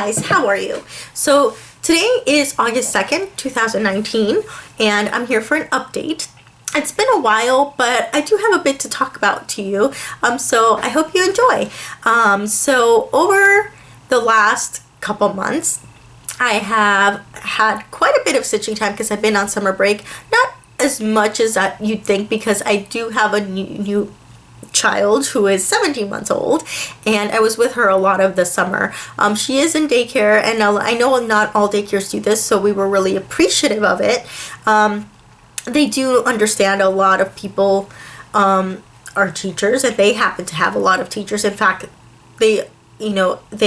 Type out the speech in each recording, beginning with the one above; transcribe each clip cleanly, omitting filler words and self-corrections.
guys, how are you? So today is August 2nd, 2019, and I'm here for an update. It's been a while, but I do have a bit to talk about to you, so I hope you enjoy. So over the last couple months, I have had quite a bit of stitching time because I've been on summer break. Not as much as you'd think, because I do have a new child who is 17 months old, and I was with her a lot of the summer. She is in daycare, and I know not all daycares do this, so we were really appreciative of it. They do understand a lot of people are teachers, and they happen to have a lot of teachers. In fact, they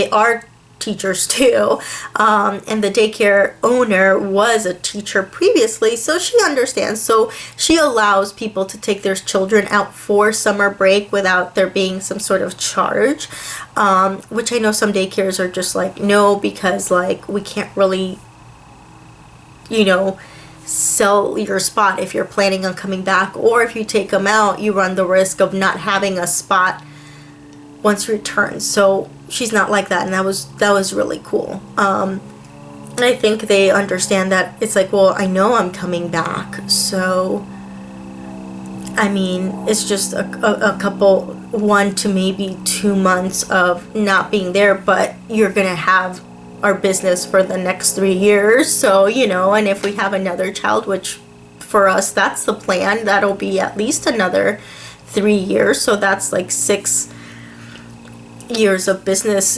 are teachers too, and the daycare owner was a teacher previously, so she understands. So she allows people to take their children out for summer break without there being some sort of charge, which I know some daycares are just like, no, because like we can't really sell your spot if you're planning on coming back, or if you take them out you run the risk of not having a spot once you return. So she's not like that, and that was really cool. I think they understand that it's like, well, I know I'm coming back, so I mean, it's just a couple, 1 to maybe 2 months of not being there, but you're gonna have our business for the next 3 years. So and if we have another child, which for us that's the plan, that'll be at least another 3 years, so that's like 6 years of business.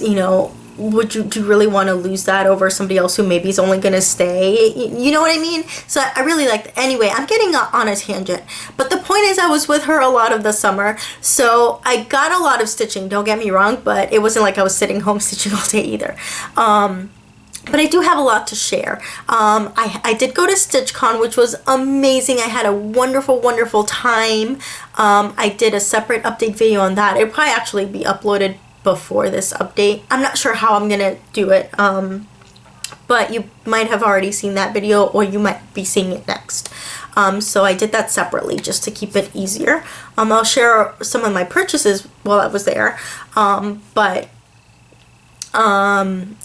Would you really want to lose that over somebody else who maybe is only going to stay? You know what I mean? So I really liked it. Anyway, I'm getting on a tangent, but the point is I was with her a lot of the summer, so I got a lot of stitching, don't get me wrong, but it wasn't like I was sitting home stitching all day either. But I do have a lot to share. I did go to StitchCon, which was amazing. I had a wonderful time. I did a separate update video on that. It'll probably actually be uploaded before this update. I'm not sure how I'm gonna do it, but you might have already seen that video, or you might be seeing it next. So I did that separately just to keep it easier. I'll share some of my purchases while I was there, but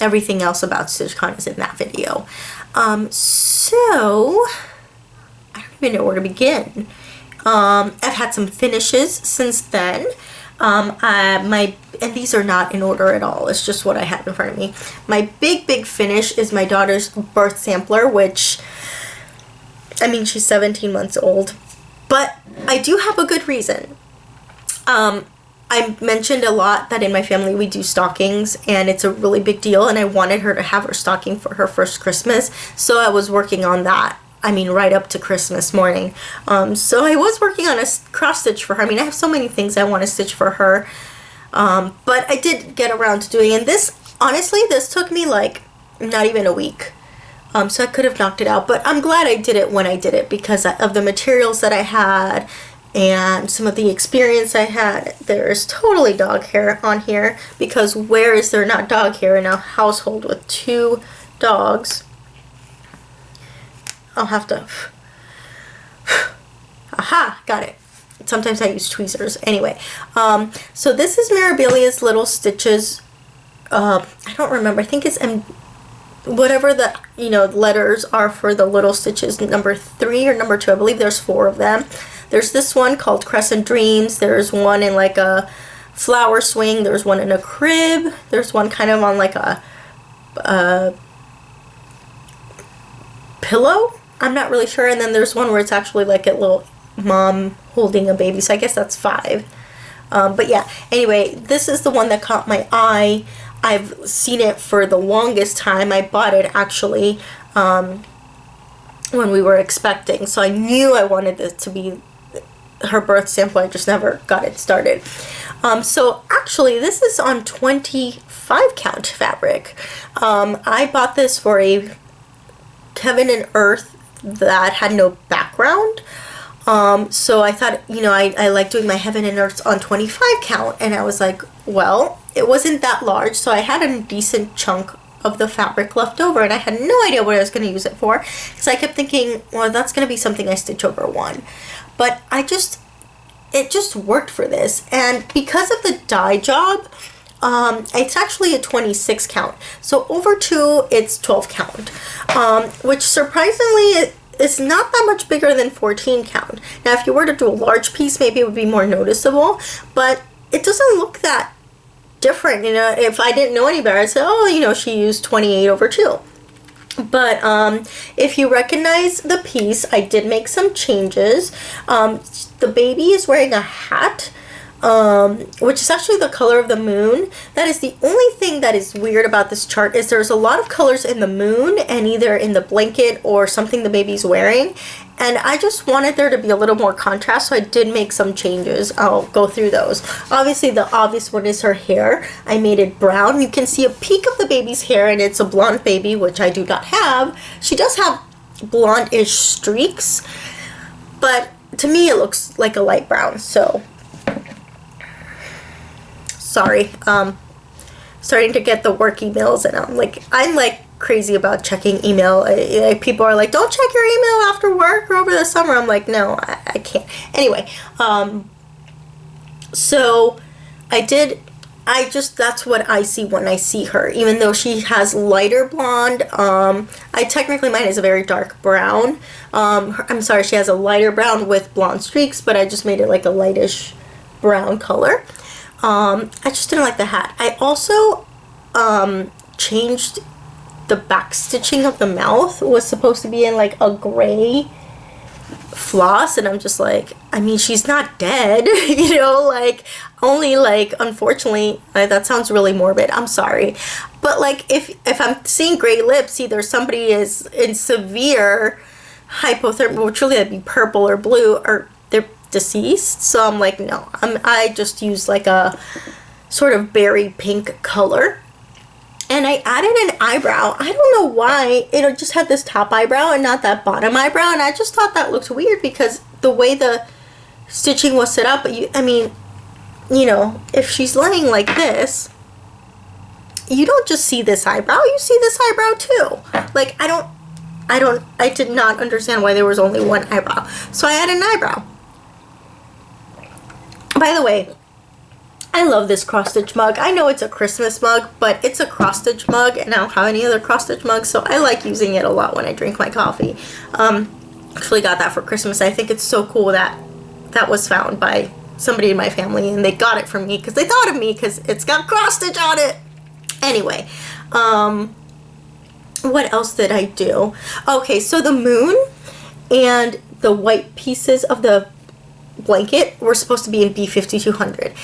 everything else about StitchCon is in that video. So I don't even know where to begin. I've had some finishes since then. And these are not in order at all, it's just what I have in front of me. My big finish is my daughter's birth sampler, which, I mean, she's 17 months old, but I do have a good reason. I mentioned a lot that in my family we do stockings, and it's a really big deal, and I wanted her to have her stocking for her first Christmas, so I was working on that. I mean, right up to Christmas morning. So I was working on a cross stitch for her. I mean, I have so many things I want to stitch for her, but I did get around to doing it. And this, honestly, this took me like not even a week. So I could have knocked it out, but I'm glad I did it when I did it because of the materials that I had and some of the experience I had. There's totally dog hair on here, because where is there not dog hair in a household with 2 dogs? I'll have to, aha, got it. Sometimes I use tweezers. Anyway, so this is Mirabilia's Little Stitches. I don't remember, I think it's whatever the letters are for the Little Stitches, number 3 or number 2. I believe there's 4 of them. There's this one called Crescent Dreams. There's one in like a flower swing. There's one in a crib. There's one kind of on like a pillow. I'm not really sure. And then there's one where it's actually like a little mom holding a baby. So I guess that's 5. But yeah, anyway, this is the one that caught my eye. I've seen it for the longest time. I bought it actually when we were expecting. So I knew I wanted this to be her birth sample. I just never got it started. So actually this is on 25 count fabric. I bought this for a Heaven and Earth that had no background. So I thought, I like doing my Heaven and Earths on 25 count, and I was like, well, it wasn't that large, so I had a decent chunk of the fabric left over, and I had no idea what I was going to use it for, because I kept thinking, well, that's going to be something I stitch over one. But it just worked for this, and because of the dye job, It's actually a 26 count. So over 2, it's 12 count, which surprisingly it's not that much bigger than 14 count. Now, if you were to do a large piece, maybe it would be more noticeable, but it doesn't look that different. You know, if I didn't know any better, I'd say, oh, you know, she used 28 over 2. But if you recognize the piece, I did make some changes. The baby is wearing a hat, which is actually the color of the moon. That is the only thing that is weird about this chart, is there's a lot of colors in the moon and either in the blanket or something the baby's wearing. And I just wanted there to be a little more contrast, so I did make some changes. I'll go through those. Obviously, the obvious one is her hair. I made it brown. You can see a peek of the baby's hair, and it's a blonde baby, which I do not have. She does have blonde-ish streaks, but to me it looks like a light brown, so sorry. Starting to get the work emails, and I'm like crazy about checking email. People are like, don't check your email after work or over the summer. I'm like, no, I can't. Anyway, so that's what I see when I see her, even though she has lighter blonde. Mine is a very dark brown. I'm sorry, she has a lighter brown with blonde streaks, but I just made it like a lightish brown color. I just didn't like the hat. I also changed the back stitching of the mouth. It was supposed to be in like a gray floss, and I'm just like, I mean, she's not dead, you know, like, only like, unfortunately, that sounds really morbid, I'm sorry, but like, if I'm seeing gray lips, either somebody is in severe hypothermia, which really would be purple or blue, or they're deceased. So I'm like, no, I just used like a sort of berry pink color. And I added an eyebrow. I don't know why. It just had this top eyebrow and not that bottom eyebrow. And I just thought that looked weird because the way the stitching was set up. I mean, you know, if she's laying like this, you don't just see this eyebrow. You see this eyebrow too. Like, I did not understand why there was only one eyebrow. So I added an eyebrow. By the way, I love this cross-stitch mug. I know it's a Christmas mug, but it's a cross-stitch mug, and I don't have any other cross-stitch mugs, so I like using it a lot when I drink my coffee. Actually got that for Christmas. I think it's so cool that that was found by somebody in my family, and they got it from me because they thought of me because it's got cross-stitch on it. Anyway, what else did I do? Okay, so the moon and the white pieces of the blanket were supposed to be in B5200.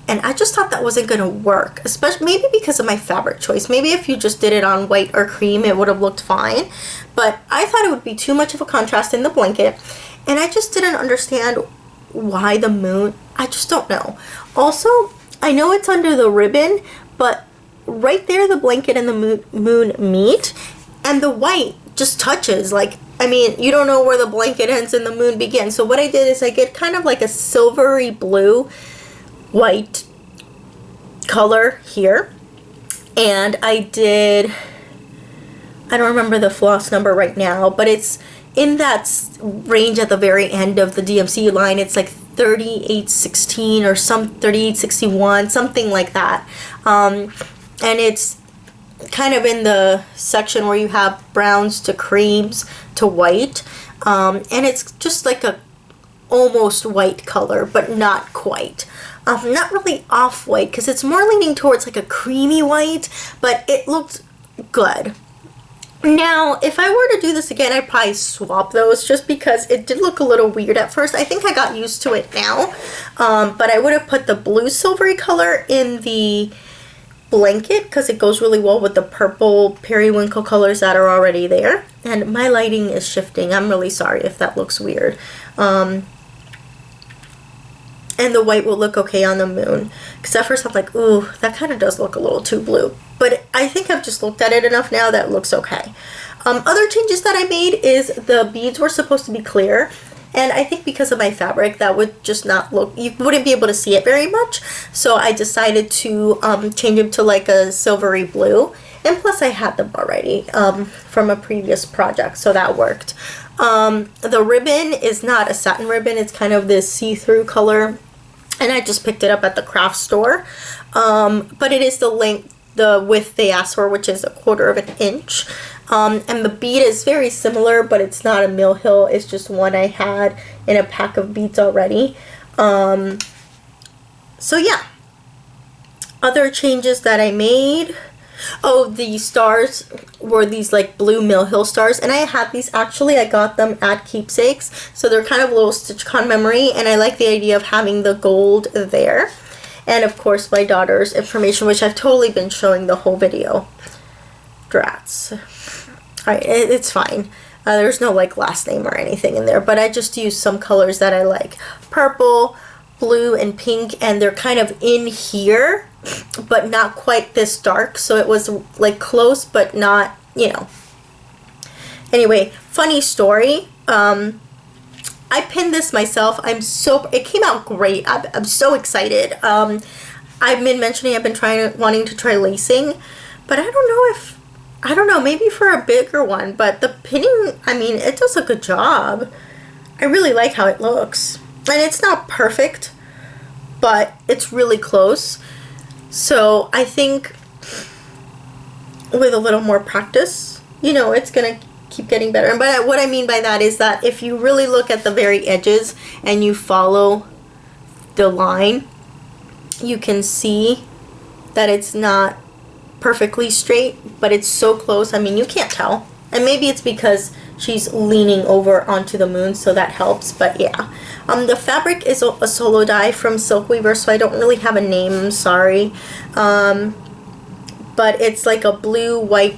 And I just thought that wasn't going to work, especially maybe because of my fabric choice. Maybe if you just did it on white or cream, it would have looked fine. But I thought it would be too much of a contrast in the blanket. And I just didn't understand why the moon. I just don't know. Also, I know it's under the ribbon, but right there the blanket and the moon meet. And the white just touches. Like, I mean, you don't know where the blanket ends and the moon begins. So what I did is I get kind of like a silvery blue white color here, and I don't remember the floss number right now, but it's in that range at the very end of the DMC line. It's like 3816 or some 3861, something like that, and it's kind of in the section where you have browns to creams to white, and it's just like a almost white color, but not quite. Not really off-white, because it's more leaning towards like a creamy white, but it looked good. Now, if I were to do this again, I'd probably swap those just because it did look a little weird at first. I think I got used to it now, but I would have put the blue silvery color in the blanket because it goes really well with the purple periwinkle colors that are already there. And my lighting is shifting. I'm really sorry if that looks weird. And the white will look okay on the moon. Because at first I'm like, ooh, that kind of does look a little too blue. But I think I've just looked at it enough now that it looks okay. Other changes that I made is the beads were supposed to be clear. And I think because of my fabric, that would just not look, you wouldn't be able to see it very much. So I decided to change them to like a silvery blue. And plus I had them already from a previous project, so that worked. The ribbon is not a satin ribbon, it's kind of this see-through color. And I just picked it up at the craft store. but it is the width they asked for, which is 1/4 of an inch. And the bead is very similar, but it's not a Mill Hill. It's just one I had in a pack of beads already. So yeah. Other changes that I made. Oh, the stars were these like blue Mill Hill stars, and I had these actually. I got them at Keepsakes, so they're kind of little StitchCon memory, and I like the idea of having the gold there. And of course my daughter's information, which I've totally been showing the whole video. Drats. Alright, it's fine. There's no like last name or anything in there, but I just used some colors that I like. Purple, blue, and pink, and they're kind of in here, but not quite this dark, so it was like close, but not, you know. Anyway, funny story. I pinned this myself. It came out great. I'm so excited. I've been mentioning I've been wanting to try lacing, but I don't know, maybe for a bigger one, but the pinning, I mean, it does a good job. I really like how it looks. And it's not perfect, but it's really close. So I think with a little more practice, you know, it's gonna keep getting better. But what I mean by that is that if you really look at the very edges and you follow the line, you can see that it's not perfectly straight, but it's so close. I mean, you can't tell. And maybe it's because she's leaning over onto the moon, so that helps. But yeah, the fabric is a solo dye from Silk Weaver, so I don't really have a name. I'm sorry. But it's like a blue, white,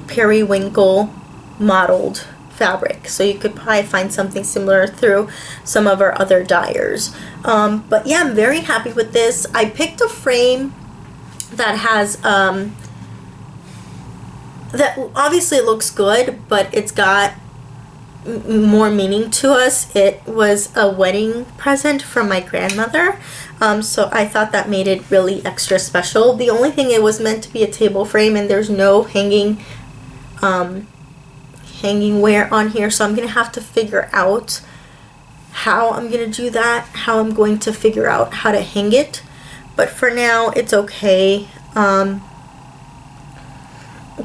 periwinkle mottled fabric, so you could probably find something similar through some of our other dyers. But yeah, I'm very happy with this. I picked a frame that has that obviously it looks good, but it's got more meaning to us. It was a wedding present from my grandmother, so I thought that made it really extra special. The only thing, it was meant to be a table frame, and there's no hanging wear on here, so I'm gonna have to figure out how I'm gonna do that, how I'm going to figure out how to hang it. But for now, it's okay.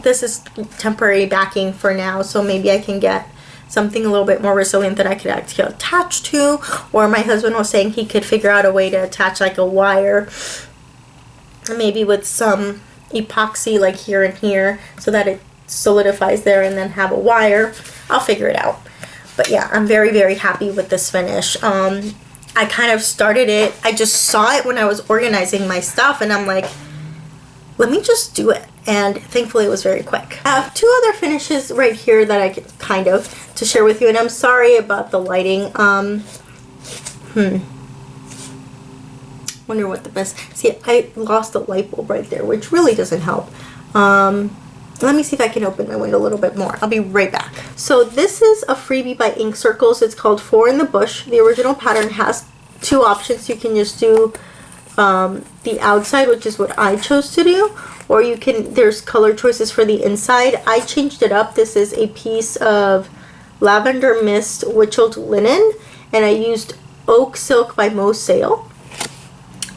This is temporary backing for now, so maybe I can get something a little bit more resilient that I could actually attach to, or my husband was saying he could figure out a way to attach like a wire, maybe with some epoxy like here and here, so that it solidifies there, and then have a wire. I'll figure it out. But yeah, I'm very, very happy with this finish. I kind of started it, I just saw it when I was organizing my stuff, and I'm like, let me just do it. And thankfully it was very quick. I have two other finishes right here that I could kind of to share with you, and I'm sorry about the lighting. Wonder what the best, see, I lost the light bulb right there, which really doesn't help. Let me see if I can open my window a little bit more. I'll be right back. So this is a freebie by Ink Circles. It's called Four in the Bush. The original pattern has two options. You can just do the outside, which is what I chose to do, or you can, there's color choices for the inside. I changed it up. This is a piece of Lavender Mist Witched Linen, and I used Oak Silk by Mo Sale.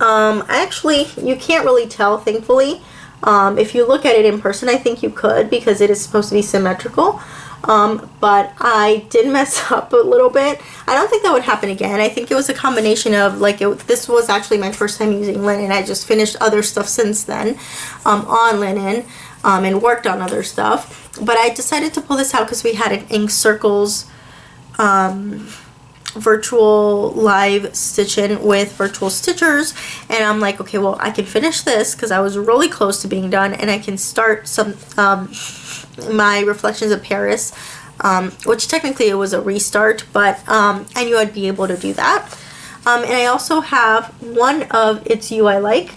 Actually, you can't really tell, thankfully. If you look at it in person, I think you could, because it is supposed to be symmetrical. But I did mess up a little bit. I don't think that would happen again. I think it was a combination of, like, this was actually my first time using linen. I just finished other stuff since then on linen and worked on other stuff. But I decided to pull this out because we had an Ink Circles virtual live stitch-in with virtual stitchers, and I'm like, okay, well, I can finish this because I was really close to being done, and I can start some my Reflections of Paris, which technically it was a restart, but I knew I'd be able to do that. And I also have one of It's You I Like,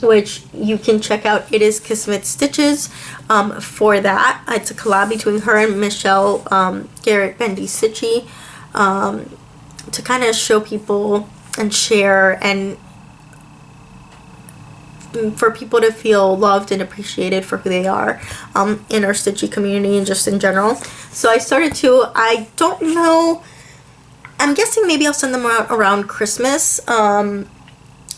which you can check out. It is Kismet Stitches for that. It's a collab between her and Michelle Garrett Bendy Stitchy, to kind of show people and share, and for people to feel loved and appreciated for who they are in our stitchy community and just in general. So I started to, I don't know, I'm guessing maybe I'll send them out around Christmas.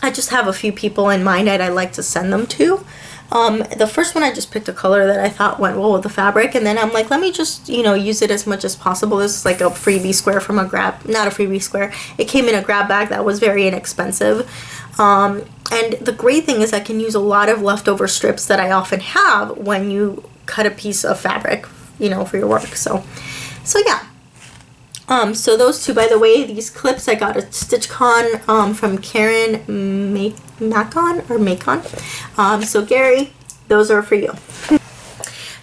I just have a few people in mind that I like to send them to. The first one I just picked a color that I thought went well with the fabric, and then I'm like, let me just, you know, use it as much as possible. This is like a freebie square from a grab, not a freebie square. It came in a grab bag that was very inexpensive. And the great thing is I can use a lot of leftover strips that I often have when you cut a piece of fabric, you know, for your work. So yeah. So those two, by the way, these clips I got at StitchCon from Karen Macon. So Gary, those are for you.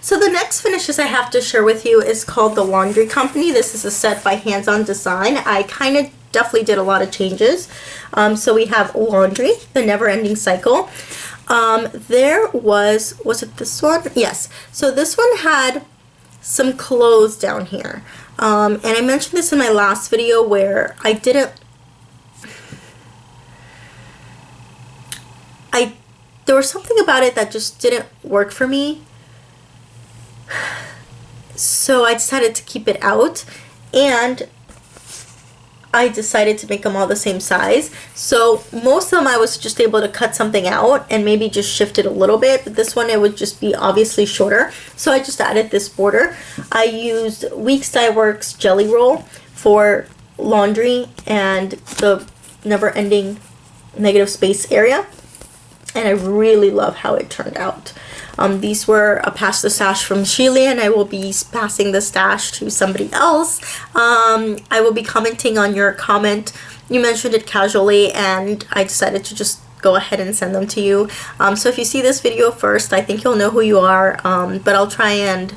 So the next finishes I have to share with you is called the Laundry Company. This is a set by Hands On Design. I kind of definitely did a lot of changes. So we have Laundry, the Never Ending Cycle. There was it this one? Yes. So this one had some clothes down here. And I mentioned this in my last video where there was something about it that just didn't work for me. So I decided to keep it out, and I decided to make them all the same size. So most of them I was just able to cut something out and maybe just shift it a little bit, but this one it would just be obviously shorter. So I just added this border. I used Weeks Dye Works Jelly Roll for laundry and the never ending negative space area. And I really love how it turned out. These were a pass the stash from Sheila, and I will be passing the stash to somebody else. I will be commenting on your comment. You mentioned it casually, and I decided to just go ahead and send them to you. So if you see this video first, I think you'll know who you are, but I'll try and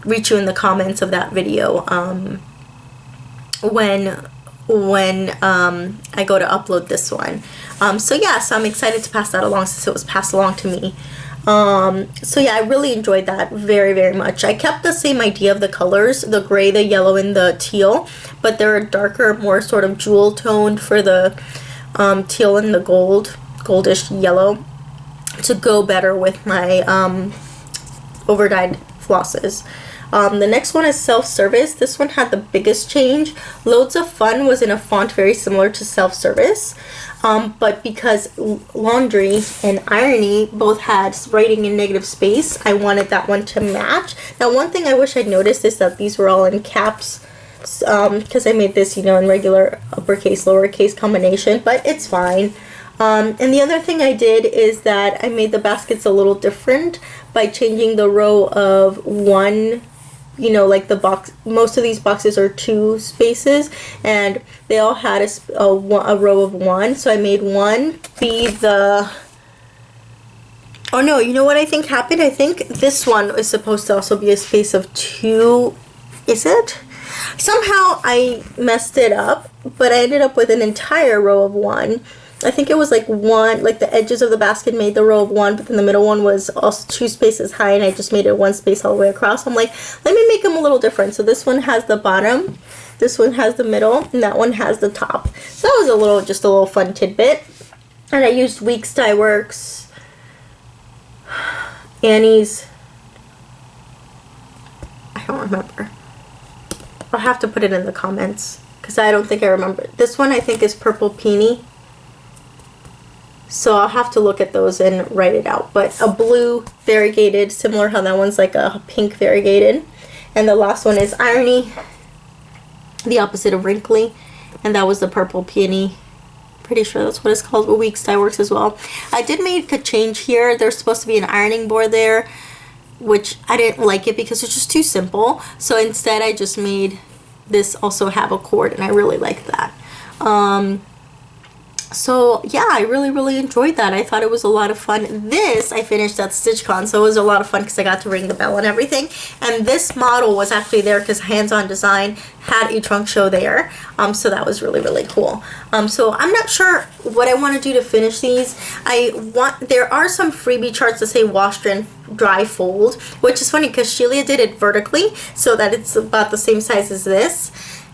reach you in the comments of that video when I go to upload this one. So yeah, so I'm excited to pass that along since it was passed along to me. So yeah, I really enjoyed that very, very much. I kept the same idea of the colors, the gray, the yellow, and the teal, but they're darker, more sort of jewel toned for the teal and the goldish yellow to go better with my overdyed flosses. The next one is Self-Service. This one had the biggest change. Loads of Fun was in a font very similar to Self-Service, but because Laundry and Irony both had writing in negative space, I wanted that one to match. Now, one thing I wish I'd noticed is that these were all in caps, because I made this, you know, in regular uppercase, lowercase combination, but it's fine. And the other thing I did is that I made the baskets a little different by changing the row of one. You know, like the box, most of these boxes are 2 spaces, and they all had a row of 1. So I made one be the, oh no, you know what I think happened? I think this one is supposed to also be a space of 2. Is it? Somehow I messed it up, but I ended up with an entire row of 1. I think it was like 1, like the edges of the basket made the row of 1, but then the middle one was also 2 spaces high, and I just made it 1 space all the way across. I'm like, let me make them a little different. So this one has the bottom, this one has the middle, and that one has the top. So that was just a little fun tidbit. And I used Weeks Dye Works, Annie's, I don't remember. I'll have to put it in the comments because I don't think I remember. This one I think is Purple Peony. So I'll have to look at those and write it out. But a blue variegated, similar how that one's like a pink variegated. And the last one is Irony, the opposite of Wrinkly. And that was the Purple Peony. Pretty sure that's what it's called. But Weeks Dye Works as well. I did make a change here. There's supposed to be an ironing board there, which I didn't like it because it's just too simple. So instead I just made this also have a cord, and I really like that. So yeah, I really, really enjoyed that. I thought it was a lot of fun. This I finished at StitchCon, so it was a lot of fun because I got to ring the bell and everything. And this model was actually there because Hands On Design had a trunk show there. So that was really, really cool. So I'm not sure what I want to do to finish these. There are some freebie charts that say wash, dry, fold, which is funny because Sheila did it vertically so that it's about the same size as this.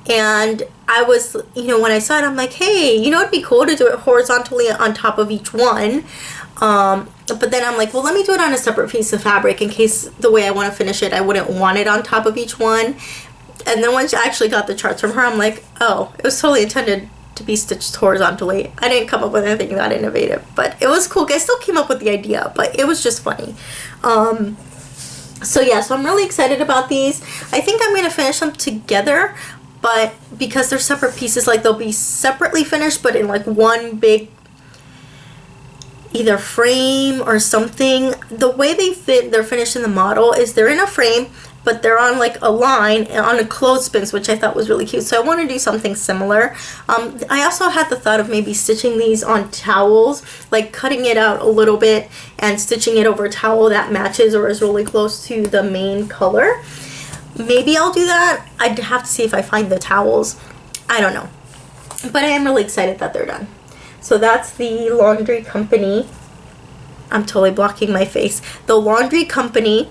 And I was, you know, when I saw it, I'm like, hey, you know, it'd be cool to do it horizontally on top of each one. But then I'm like, well, let me do it on a separate piece of fabric in case the way I want to finish it, I wouldn't want it on top of each one. And then once I actually got the charts from her, I'm like, oh, it was totally intended to be stitched horizontally. I didn't come up with anything that innovative, but it was cool. I still came up with the idea, but it was just funny. So yeah, so I'm really excited about these. I think I'm going to finish them together, but because they're separate pieces, like they'll be separately finished, but in like one big either frame or something. The way they're finished in the model is they're in a frame, but they're on like a line on a clothespins, which I thought was really cute. So I want to do something similar. I also had the thought of maybe stitching these on towels, like cutting it out a little bit and stitching it over a towel that matches or is really close to the main color. Maybe I'll do that. I'd have to see if I find the towels. I don't know. But I am really excited that they're done. So that's the Laundry Company. I'm totally blocking my face. The Laundry Company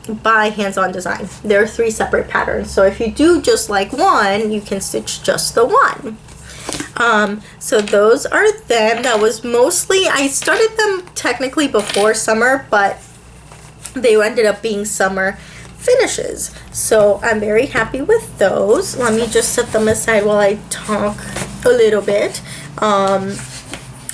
by Hands On Design. There are 3 separate patterns. So if you do just like one, you can stitch just the one. So those are them. That was mostly, I started them technically before summer, but they ended up being summer finishes. So I'm very happy with those. Let me just set them aside while I talk a little bit.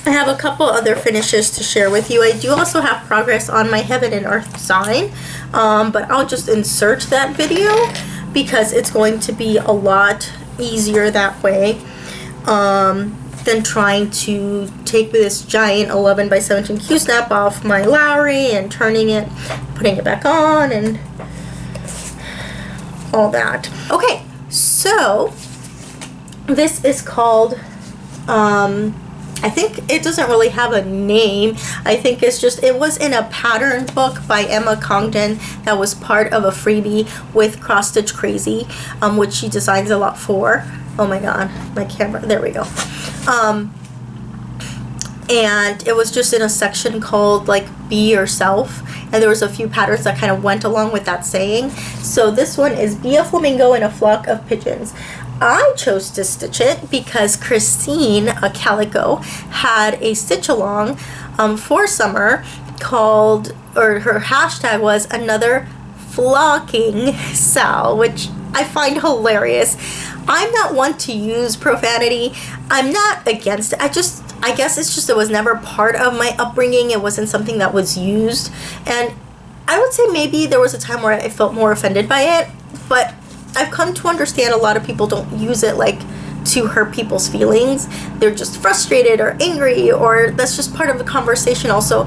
I have a couple other finishes to share with you. I do also have progress on my Heaven and Earth sign, but I'll just insert that video because it's going to be a lot easier that way than trying to take this giant 11 by 17 Q-snap off my Lowry and turning it, putting it back on, and all that. Okay, so this is called I think it doesn't really have a name. I think it's just, it was in a pattern book by Emma Congdon that was part of a freebie with Cross Stitch Crazy, which she designs a lot for. Oh my god, my camera, there we go. And it was just in a section called like Be Yourself, and there was a few patterns that kind of went along with that saying. So this one is Be a Flamingo in a Flock of Pigeons. I chose to stitch it because Christine, a calico, had a stitch along for summer called, or her hashtag was Another Flocking Sal, which I find hilarious. I'm not one to use profanity. I'm not against it. I guess it's just, it was never part of my upbringing. It wasn't something that was used. And I would say maybe there was a time where I felt more offended by it, but I've come to understand a lot of people don't use it like to hurt people's feelings. They're just frustrated or angry, or that's just part of the conversation. Also,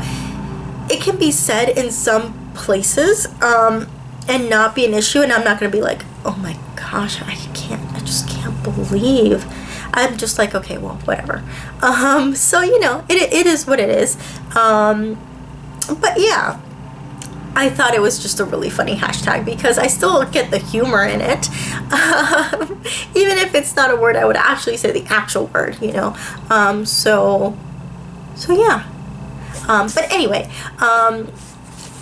it can be said in some places and not be an issue, and I'm not going to be like, oh my gosh, I just can't believe. I'm just like, okay, well, whatever. So, you know, it is what it is. But yeah, I thought it was just a really funny hashtag because I still get the humor in it. Even if it's not a word, I would actually say the actual word, you know. So yeah. But anyway,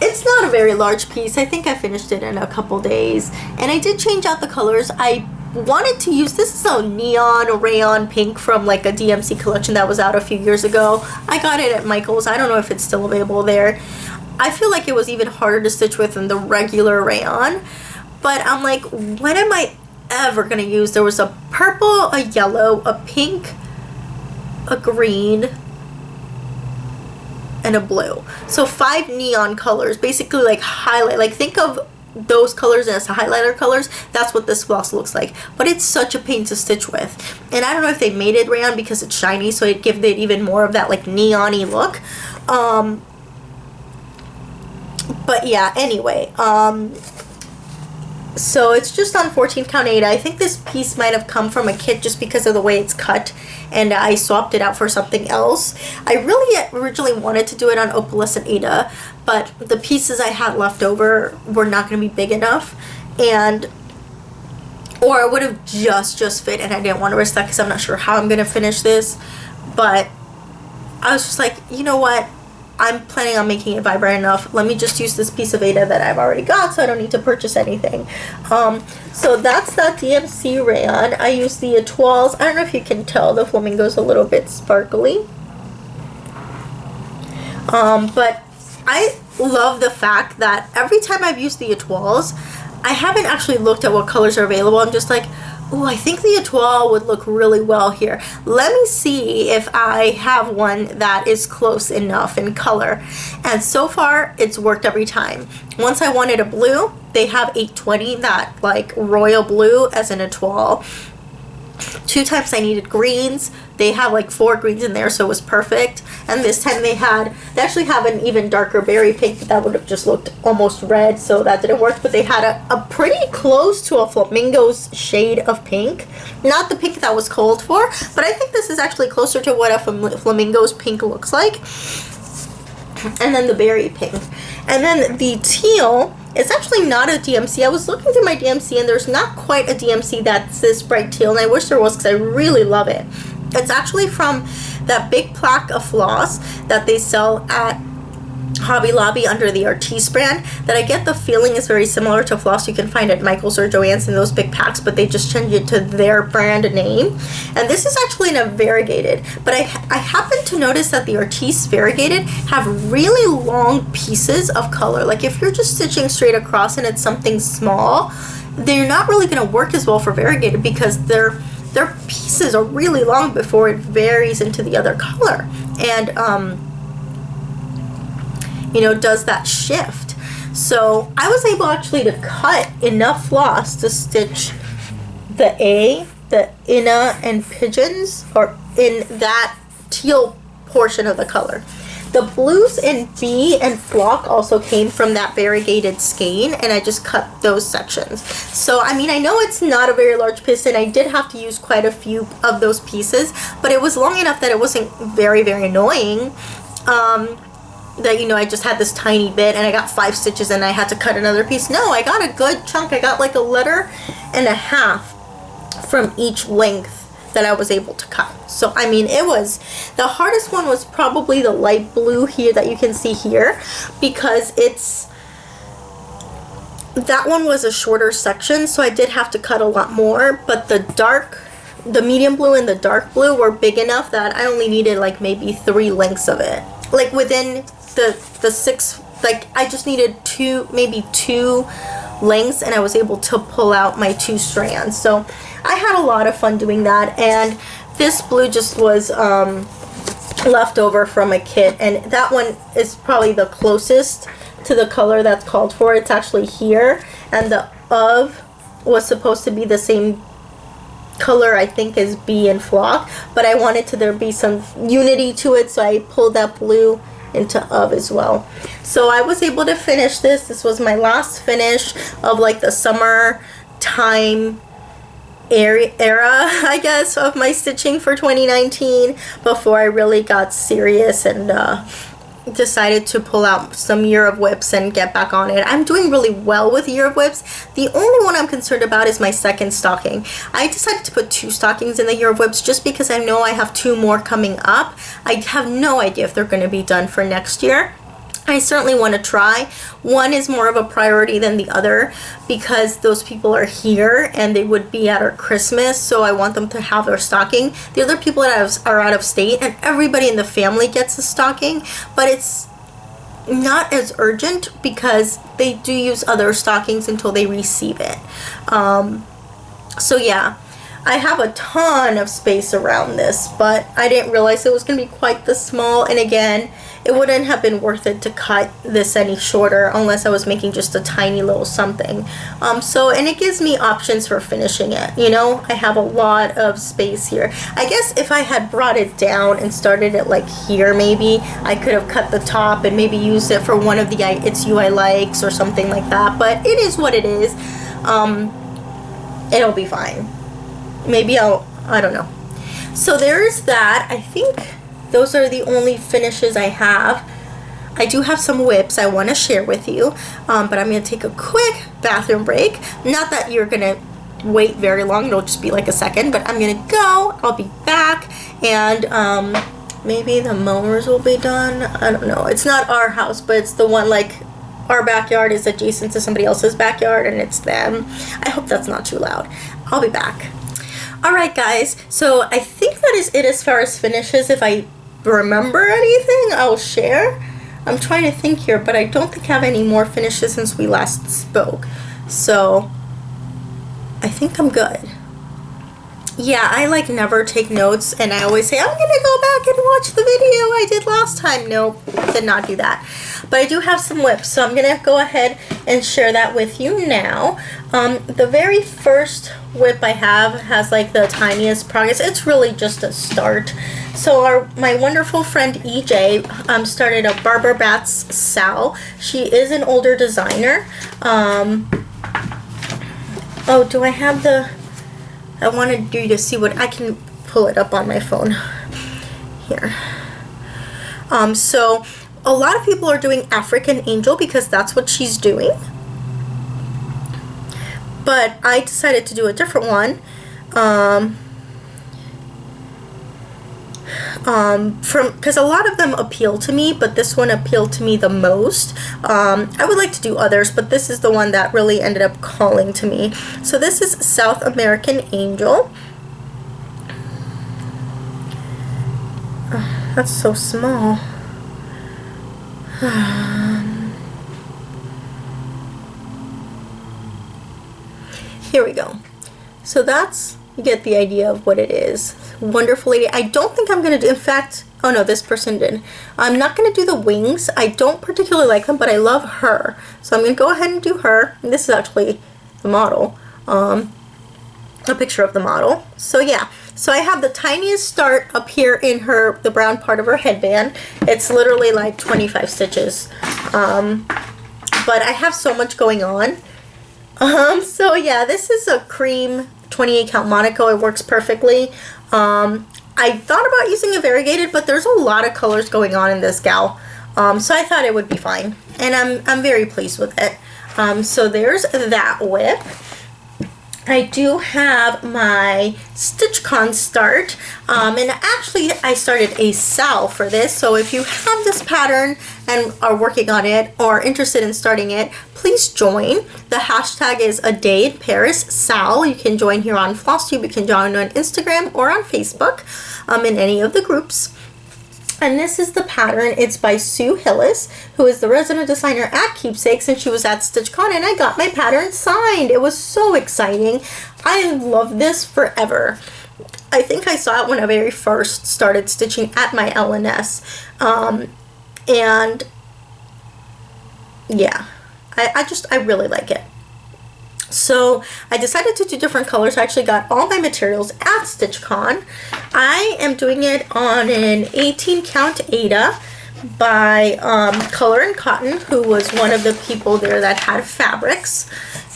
it's not a very large piece. I think I finished it in a couple days. And I did change out the colors. I wanted to use, this is a neon rayon pink from like a DMC collection that was out a few years ago. I got it at Michael's. I don't know if it's still available there. I feel like it was even harder to stitch with than the regular rayon, but I'm like, when am I ever gonna use? There was a purple, a yellow, a pink, a green, and a blue. So 5 neon colors, basically like highlight, like think of those colors as highlighter colors. That's what this floss looks like, but it's such a pain to stitch with. And I don't know if they made it rayon because it's shiny, so it gives it even more of that like neon-y look. But yeah, anyway, so it's just on 14 count 8. I think this piece might have come from a kit just because of the way it's cut, and I swapped it out for something else. I really originally wanted to do it on Opalescent Ada, but the pieces I had left over were not going to be big enough, and or it would have just fit, and I didn't want to risk that because I'm not sure how I'm going to finish this. But I was just like, you know what? I'm planning on making it vibrant enough. Let me just use this piece of Ada that I've already got, so I don't need to purchase anything. So that's that DMC rayon. I use the Etoiles. I don't know if you can tell, the flamingo's a little bit sparkly. But I love the fact that every time I've used the Etoiles, I haven't actually looked at what colors are available. I'm just like, Oh, I think the etoile would look really well here. Let me see if I have one that is close enough in color. And so far, it's worked every time. Once I wanted a blue, they have 820, that like royal blue as an etoile. 2 times I needed greens. They have like 4 greens in there, so it was perfect. And this time they actually have an even darker berry pink, but that would have just looked almost red, so that didn't work. But they had a pretty close to a flamingo's shade of pink. Not the pink that was called for, but I think this is actually closer to what a flamingo's pink looks like. And then the berry pink. And then the teal, it's actually not a DMC. I was looking through my DMC and there's not quite a DMC that's this bright teal, and I wish there was because I really love it. It's actually from that big plaque of floss that they sell at Hobby Lobby under the Artis brand, that I get the feeling is very similar to floss you can find at Michael's or Joann's in those big packs, but they just change it to their brand name. And this is actually in a variegated, but I happen to notice that the Artis variegated have really long pieces of color. Like if you're just stitching straight across and it's something small, they're not really going to work as well for variegated because their pieces are really long before it varies into the other color. And does that shift. So I was able actually to cut enough floss to stitch the A, the Inna, and pigeons, or in that teal portion of the color. The blues in B and flock also came from that variegated skein, and I just cut those sections. So, I mean, I know it's not a very large piece, and I did have to use quite a few of those pieces, but it was long enough that it wasn't very, very annoying. That I just had this tiny bit and I got 5 stitches and I had to cut another piece. No, I got a good chunk. I got like 1.5 letters from each length that I was able to cut. So I mean, it was, the hardest one was probably the light blue here that you can see here, because that one was a shorter section, so I did have to cut a lot more, but the medium blue and the dark blue were big enough that I only needed like maybe 3 lengths of it. Like within the 6, like I just needed maybe 2 lengths, and I was able to pull out my 2 strands. So I had a lot of fun doing that, and this blue just was left over from a kit, and that one is probably the closest to the color that's called for. It's actually here, and the of was supposed to be the same color I think as B and flock, but I wanted there be some unity to it, so I pulled that blue into of as well. So I was able to finish this. This was my last finish of like the summer time era, I guess, of my stitching for 2019 before I really got serious and decided to pull out some Year of Whips and get back on it. I'm doing really well with Year of Whips. The only one I'm concerned about is my second stocking. I decided to put 2 stockings in the Year of Whips just because I know I have 2 more coming up. I have no idea if they're going to be done for next year. I certainly want to try. One is more of a priority than the other because those people are here and they would be at our Christmas, so I want them to have their stocking. The other people that are out of state, and everybody in the family gets a stocking, but it's not as urgent because they do use other stockings until they receive it. So yeah, I have a ton of space around this, but I didn't realize it was going to be quite this small, and again, it wouldn't have been worth it to cut this any shorter unless I was making just a tiny little something. And it gives me options for finishing it. I have a lot of space here. I guess if I had brought it down and started it like here, maybe I could have cut the top and maybe used it for one of the It's You I Likes or something like that. But it is what it is. It'll be fine. Maybe I don't know. So there's that. I think those are the only finishes I have. I do have some whips I want to share with you, but I'm going to take a quick bathroom break. Not that you're going to wait very long, it'll just be like a second, but I'm going to go. I'll be back, and maybe the mowers will be done. I don't know. It's not our house, but it's the one like our backyard is adjacent to somebody else's backyard, and it's them. I hope that's not too loud. I'll be back. Alright guys, so I think that is it as far as finishes. If I remember anything, I'll share. I'm trying to think here, but I don't think I have any more finishes since we last spoke. So I think I'm good. Yeah, I like never take notes, and I always say I'm gonna go back and watch the video I did last time. Nope, did not do that. But I do have some whips, so I'm gonna go ahead and share that with you now. The very first whip I have has like the tiniest progress. It's really just a start. So my wonderful friend EJ started a Barber Bats Sal. She is an older designer. Oh, do I have the... I wanted you to see what... I can pull it up on my phone. Here. So, a lot of people are doing African Angel because that's what she's doing. But I decided to do a different one. Because a lot of them appeal to me, but this one appealed to me the most. I would like to do others, but this is the one that really ended up calling to me. So this is South American Angel. Oh, that's so small. Here we go. So that's, you get the idea of what it is. Wonderful lady. I don't think I'm going to do, in fact, oh no, this person did. I'm not going to do the wings. I don't particularly like them, but I love her. So I'm going to go ahead and do her. And this is actually the model, a picture of the model. So yeah, so I have the tiniest start up here in her, the brown part of her headband. It's literally like 25 stitches. But I have so much going on. So yeah, this is a cream 28 count Monaco. It works perfectly. I thought about using a variegated, but there's a lot of colors going on in this gal. So I thought it would be fine, and I'm very pleased with it. So there's that whip. I do have my StitchCon start, and actually I started a Sal for this, so if you have this pattern and are working on it or interested in starting it, please join. The hashtag is A Day in Paris Sal. You can join here on Flosstube, you can join on Instagram or on Facebook, in any of the groups. And this is the pattern. It's by Sue Hillis, who is the resident designer at Keepsakes, and she was at StitchCon, and I got my pattern signed. It was so exciting. I love this forever. I think I saw it when I very first started stitching at my LNS. And yeah, I really like it. So I decided to do different colors. I actually got all my materials at StitchCon. I am doing it on an 18 count Ada by Color and Cotton, who was one of the people there that had fabrics.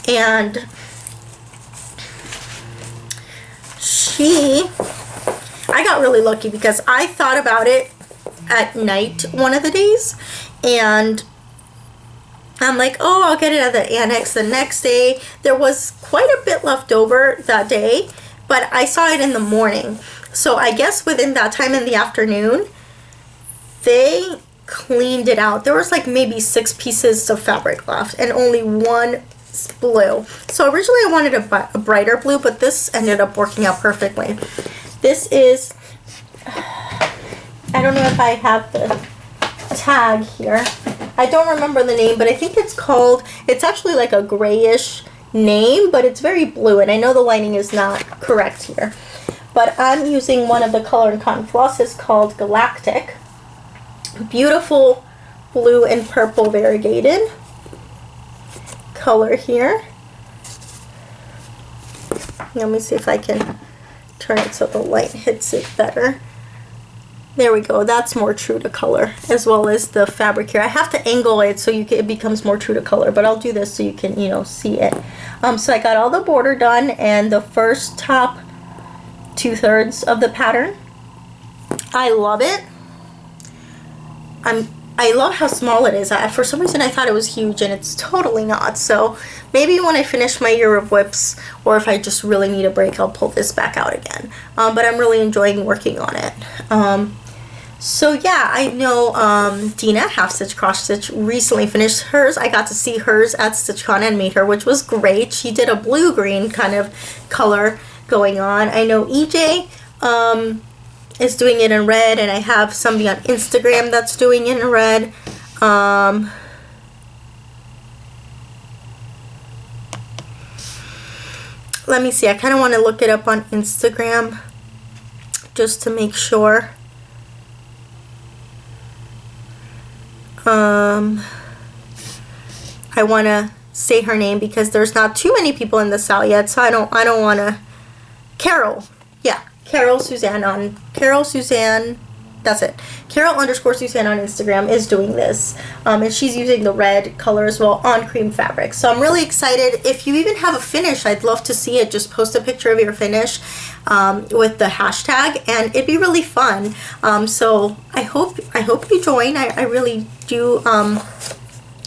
And I got really lucky because I thought about it at night one of the days, and I'm like, oh, I'll get it at the annex the next day. There was quite a bit left over that day, but I saw it in the morning. So I guess within that time in the afternoon, they cleaned it out. There was like maybe 6 pieces of fabric left and only one blue. So originally I wanted a brighter blue, but this ended up working out perfectly. This is, I don't know if I have the tag here. I don't remember the name, but I think it's called, it's actually like a grayish name, but it's very blue, and I know the lining is not correct here. But I'm using one of the Color and Cotton flosses called Galactic. Beautiful blue and purple variegated color here. Let me see if I can turn it so the light hits it better. There we go. That's more true to color, as well as the fabric here. I have to angle it so it becomes more true to color, but I'll do this so you can, see it. So I got all the border done and the first top 2/3 of the pattern. I love it. I love how small it is. For some reason I thought it was huge, and it's totally not. So maybe when I finish my year of whips, or if I just really need a break, I'll pull this back out again. But I'm really enjoying working on it. So yeah, I know Dina, Half Stitch Cross Stitch, recently finished hers. I got to see hers at StitchCon and meet her, which was great. She did a blue-green kind of color going on. I know EJ is doing it in red, and I have somebody on Instagram that's doing it in red. let me see, I kind of want to look it up on Instagram just to make sure. I want to say her name because there's not too many people in the cell yet, so I don't want to. Carol, yeah, Carol Suzanne, that's it. Carol_Suzanne on Instagram is doing this, and she's using the red color as well on cream fabric. So I'm really excited. If you even have a finish, I'd love to see it. Just post a picture of your finish with the hashtag, and it'd be really fun. So I hope you join. I really do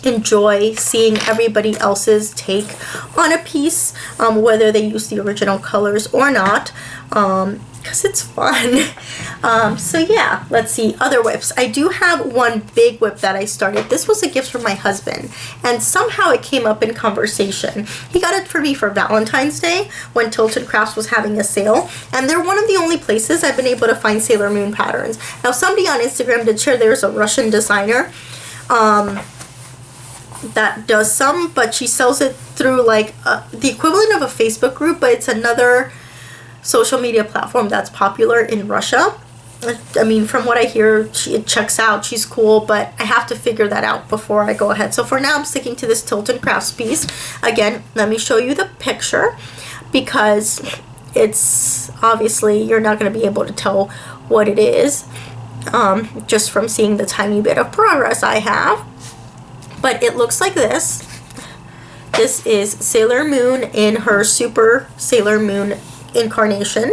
enjoy seeing everybody else's take on a piece, whether they use the original colors or not, because it's fun. So yeah, let's see, other whips. I do have one big whip that I started. This was a gift from my husband, and somehow it came up in conversation. He got it for me for Valentine's Day when Tilted Crafts was having a sale, and they're one of the only places I've been able to find Sailor Moon patterns. Now, somebody on Instagram did share there's a Russian designer that does some, but she sells it through like the equivalent of a Facebook group, but it's another social media platform that's popular in Russia. I mean, from what I hear, it checks out. She's cool, but I have to figure that out before I go ahead. So for now, I'm sticking to this Tilted Crafts piece. Again, let me show you the picture because it's obviously you're not going to be able to tell what it is just from seeing the tiny bit of progress I have. But it looks like this. This is Sailor Moon in her Super Sailor Moon incarnation.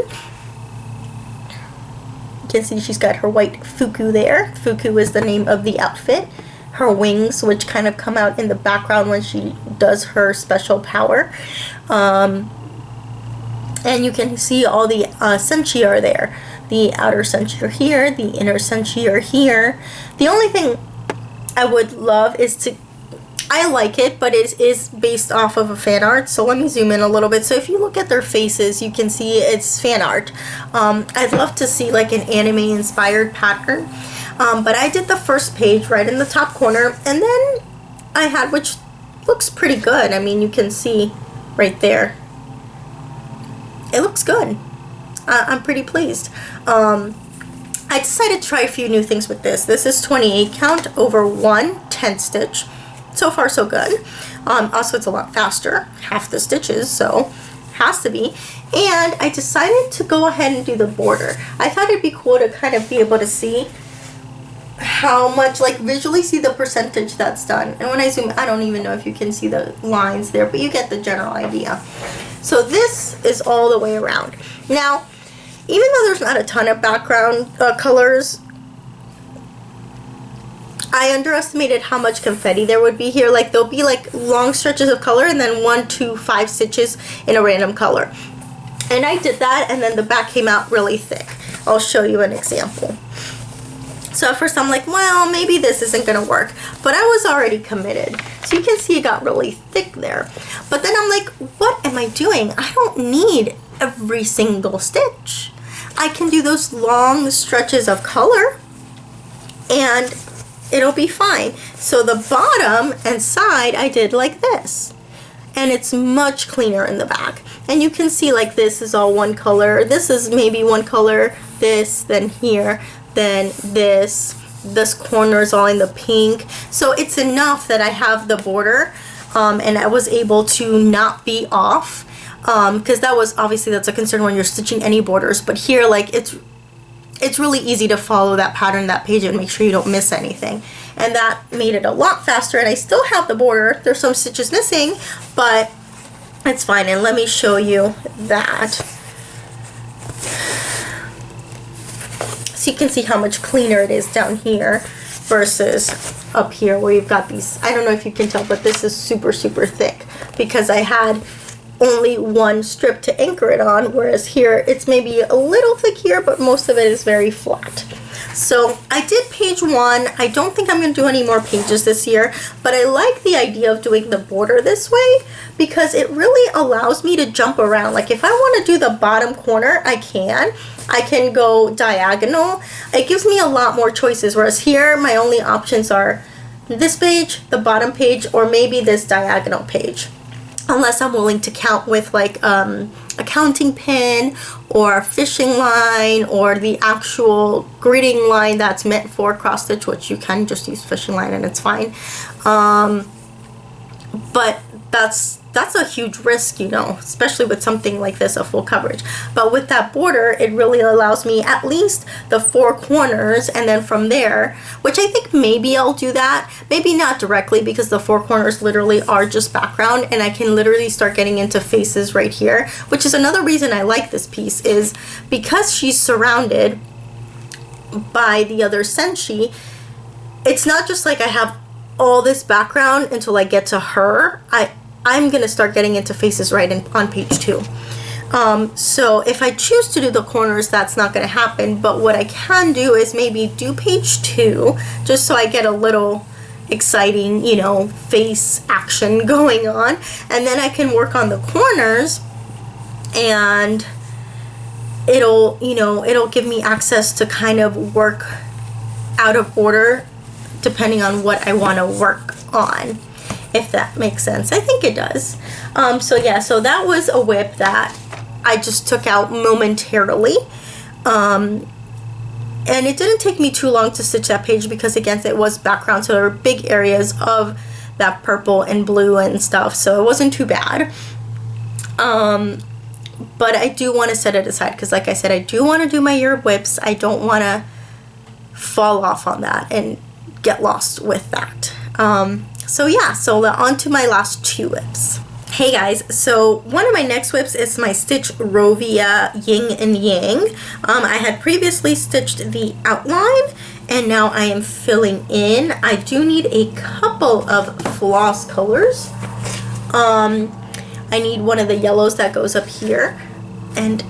You can see she's got her white fuku there. Fuku is the name of the outfit. Her wings, which kind of come out in the background when she does her special power. And you can see all the senshi are there. The outer senshi are here. The inner senshi are here. The only thing I would love is to, I like it, but it is based off of a fan art. So let me zoom in a little bit. So if you look at their faces, you can see it's fan art. I'd love to see like an anime inspired pattern. But I did the first page right in the top corner, and then I had, which looks pretty good. I mean, you can see right there. It looks good. I'm pretty pleased. I decided to try a few new things with this. This is 28 count over 1/10 stitch. So far so good. Also, it's a lot faster, half the stitches, so has to be. And I decided to go ahead and do the border. I thought it'd be cool to kind of be able to see how much, like visually see the percentage that's done. And when I zoom, I don't even know if you can see the lines there, but you get the general idea. So this is all the way around. Now, even though there's not a ton of background colors, I underestimated how much confetti there would be here. Like there'll be like long stretches of color and then 1, 2, 5 stitches in a random color. And I did that, and then the back came out really thick. I'll show you an example. So at first I'm like, well, maybe this isn't gonna work, but I was already committed. So you can see it got really thick there. But then I'm like, what am I doing? I don't need every single stitch. I can do those long stretches of color and it'll be fine. So the bottom and side I did like this, and it's much cleaner in the back. And you can see like this is all one color. This is maybe one color, this, then here, then this corner is all in the pink. So it's enough that I have the border, and I was able to not be off, because that was obviously, that's a concern when you're stitching any borders. But here, like it's really easy to follow that pattern, that page, and make sure you don't miss anything. And that made it a lot faster, and I still have the border. There's some stitches missing, but it's fine. And let me show you that. So you can see how much cleaner it is down here versus up here where you've got these, I don't know if you can tell, but this is super, super thick because I had only one strip to anchor it on, whereas here it's maybe a little thick here, but most of it is very flat. So I did page 1. I don't think I'm going to do any more pages this year, but I like the idea of doing the border this way because it really allows me to jump around. Like if I want to do the bottom corner, I can go diagonal. It gives me a lot more choices, whereas here my only options are this page, the bottom page, or maybe this diagonal page. unless I'm willing to count with like a counting pin or a fishing line or the actual greeting line that's meant for cross stitch, which you can just use fishing line and it's fine. But that's a huge risk, you know, especially with something like this, a full coverage. But with that border, it really allows me at least the 4 corners, and then from there, which I think maybe I'll do that, maybe not directly, because the 4 corners literally are just background, and I can literally start getting into faces right here, which is another reason I like this piece, is because she's surrounded by the other senshi. It's not just like I have all this background until I get to her. I'm gonna start getting into faces right on page 2. So if I choose to do the corners, that's not gonna happen, but what I can do is maybe do page 2, just so I get a little exciting, you know, face action going on, and then I can work on the corners, and it'll, you know, it'll give me access to kind of work out of order depending on what I want to work on, if that makes sense. I think it does. So yeah, so that was a whip that I just took out momentarily. And it didn't take me too long to stitch that page because, again, it was background, so there were big areas of that purple and blue and stuff, so it wasn't too bad. But I do want to set it aside because, like I said, I do want to do my Europe whips. I don't want to fall off on that and get lost with that. So yeah, so on to my last 2 whips. Hey guys, so one of my next whips is my Stitch Rovia Yin and Yang. I had previously stitched the outline and now I am filling in. I do need a couple of floss colors. I need one of the yellows that goes up here, and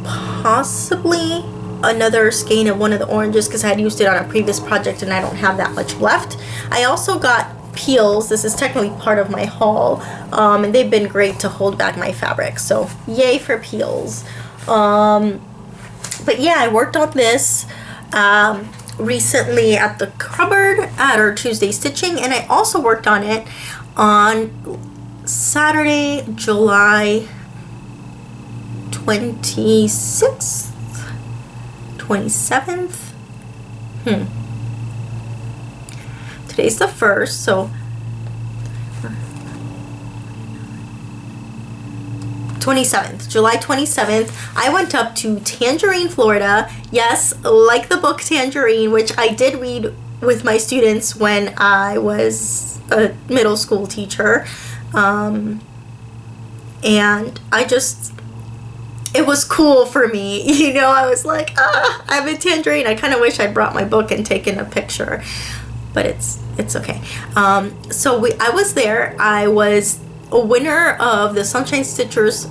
possibly another skein of one of the oranges because I had used it on a previous project and I don't have that much left. I also got peels. This is technically part of my haul, and they've been great to hold back my fabric, so yay for peels. But yeah, I worked on this recently at the cupboard at our Tuesday stitching, and I also worked on it on Saturday, July 26th, 27th. Today's the 1st, so 27th, July 27th, I went up to Tangerine, Florida. Yes, like the book Tangerine, which I did read with my students when I was a middle school teacher. And it was cool for me. You know, I was like, I'm in Tangerine. I kind of wish I brought my book and taken a picture, but it's okay. So I was there. I was a winner of the Sunshine Stitchers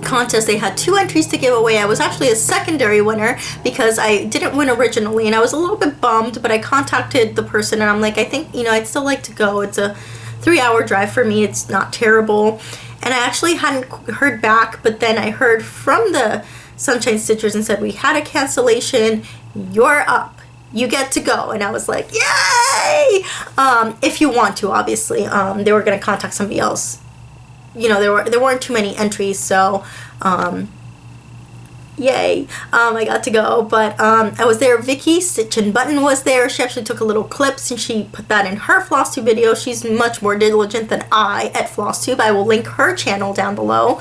contest. They had 2 entries to give away. I was actually a secondary winner because I didn't win originally, and I was a little bit bummed, but I contacted the person and I'm like, I think, you know, I'd still like to go. It's a 3-hour drive for me. It's not terrible. And I actually hadn't heard back, but then I heard from the Sunshine Stitchers and said, we had a cancellation. You're up. You get to go. And I was like, yay! If you want to, obviously. They were going to contact somebody else. You know, there weren't too many entries, so yay. I got to go. But I was there. Vicky Stitch and Button was there. She actually took a little clips and she put that in her Flosstube video. She's much more diligent than I at Flosstube. I will link her channel down below.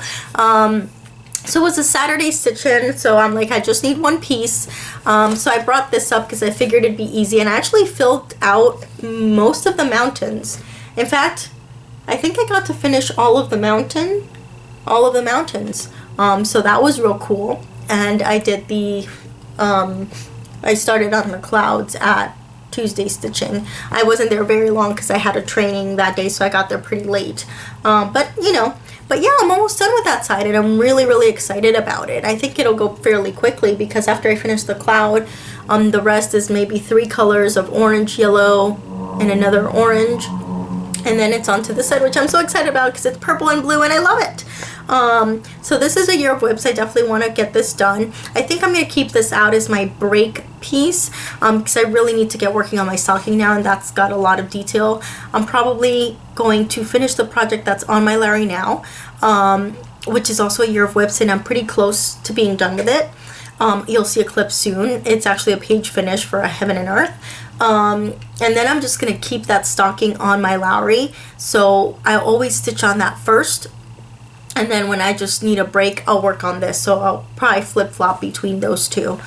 So it was a Saturday stitch-in, so I'm like, I just need 1 piece. So I brought this up because I figured it'd be easy, and I actually filled out most of the mountains. In fact, I think I got to finish all of the mountains. So that was real cool. And I did I started on the clouds at Tuesday stitching. I wasn't there very long because I had a training that day, so I got there pretty late. But yeah, I'm almost done with that side and I'm really, really excited about it. I think it'll go fairly quickly because after I finish the cloud, the rest is maybe 3 colors of orange, yellow, and another orange. And then it's onto the side, which I'm so excited about because it's purple and blue and I love it. So this is a year of whips. I definitely want to get this done. I think I'm going to keep this out as my break piece because I really need to get working on my stocking now, and that's got a lot of detail. I'm probably going to finish the project that's on my Larry now, which is also a year of whips, and I'm pretty close to being done with it. You'll see a clip soon. It's actually a page finish for a Heaven and Earth. And then I'm just going to keep that stocking on my Lowry. So I always stitch on that first. And then when I just need a break, I'll work on this. So I'll probably flip-flop between those two.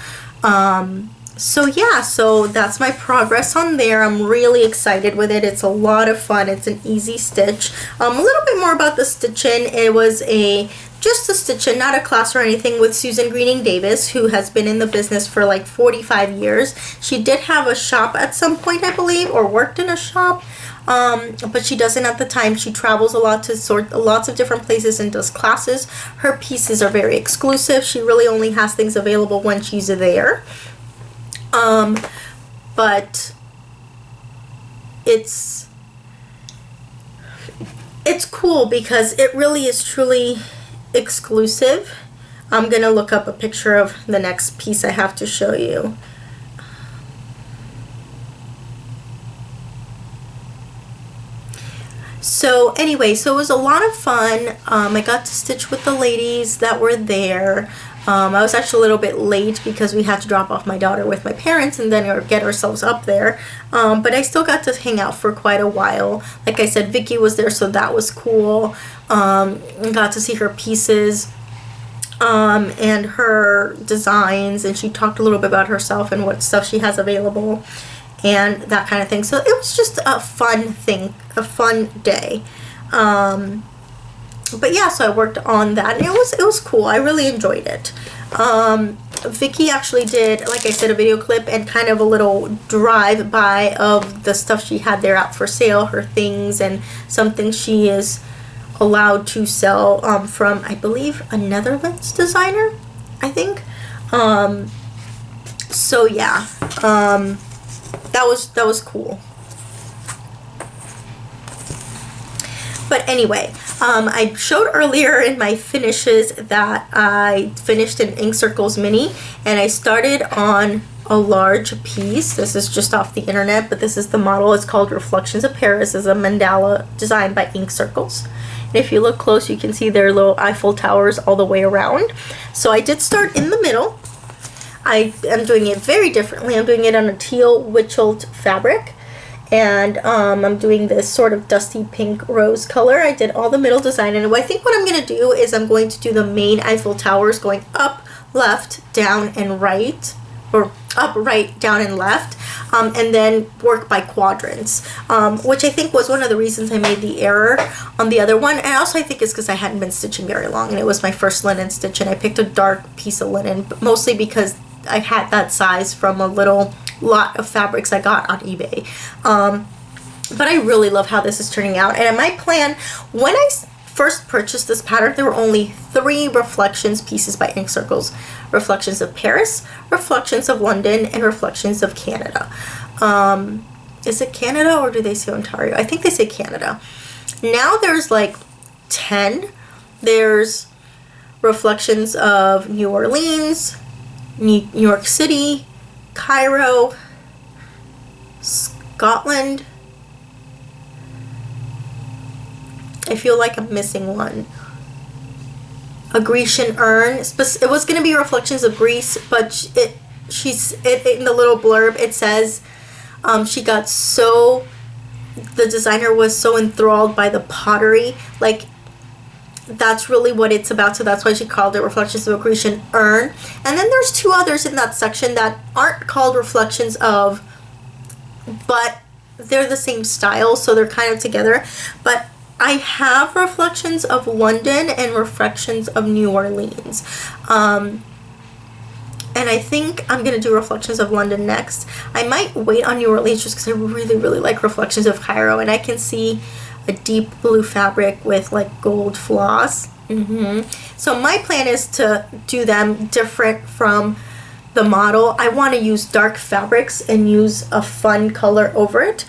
So yeah, so that's my progress on there. I'm really excited with it. It's a lot of fun. It's an easy stitch. A little bit more about the stitch-in. It was just a stitch-in, not a class or anything, with Susan Greening Davis, who has been in the business for like 45 years. She did have a shop at some point, I believe, or worked in a shop. But she doesn't at the time. She travels a lot to lots of different places and does classes. Her pieces are very exclusive. She really only has things available when she's there. But it's cool because it really is truly exclusive. I'm gonna look up a picture of the next piece I have to show you. So anyway, so it was a lot of fun. I got to stitch with the ladies that were there. I was actually a little bit late because we had to drop off my daughter with my parents and then get ourselves up there. But I still got to hang out for quite a while. Like I said, Vicky was there, so that was cool. Got to see her pieces and her designs, and she talked a little bit about herself and what stuff she has available and that kind of thing. So it was just a fun thing, a fun day. But yeah, so I worked on that, and it was cool. I really enjoyed it. Vicky actually did, like I said, a video clip and kind of a little drive-by of the stuff she had there out for sale, her things, and some things she is allowed to sell from, I believe, a Netherlands designer, I think. So yeah, that was cool. But anyway, I showed earlier in my finishes that I finished an Ink Circles mini, and I started on a large piece. This is just off the internet, but this is the model. It's called Reflections of Paris. It's a mandala designed by Ink Circles. And if you look close, you can see their little Eiffel Towers all the way around. So I did start in the middle. I am doing it very differently. I'm doing it on a teal witched fabric. And I'm doing this sort of dusty pink rose color. I did all the middle design, and I think what I'm going to do is I'm going to do the main Eiffel Towers going up, left, down, and right, or up, right, down, and left, and then work by quadrants, which I think was one of the reasons I made the error on the other one. And also I think it's because I hadn't been stitching very long, and it was my first linen stitch, and I picked a dark piece of linen, mostly because I had that size from a little lot of fabrics I got on eBay. But I really love how this is turning out. And my plan, when I first purchased this pattern, there were only 3 Reflections pieces by Ink Circles. Reflections of Paris, Reflections of London, and Reflections of Canada. Is it Canada or do they say Ontario? I think they say Canada. Now there's like 10. There's Reflections of New Orleans, New York City, Cairo, Scotland. I feel like I'm missing one. A Grecian urn. It was going to be Reflections of Greece, but in the little blurb it says she got the designer was so enthralled by the pottery, like that's really what it's about, so that's why she called it Reflections of a Grecian urn. And then there's 2 others in that section that aren't called Reflections of, but they're the same style, so they're kind of together. But I have Reflections of London and Reflections of New Orleans. And I think I'm going to do Reflections of London next. I might wait on New Orleans just because I really, really like Reflections of Cairo, and I can see a deep blue fabric with like gold floss. So my plan is to do them different from the model. I want to use dark fabrics and use a fun color over it.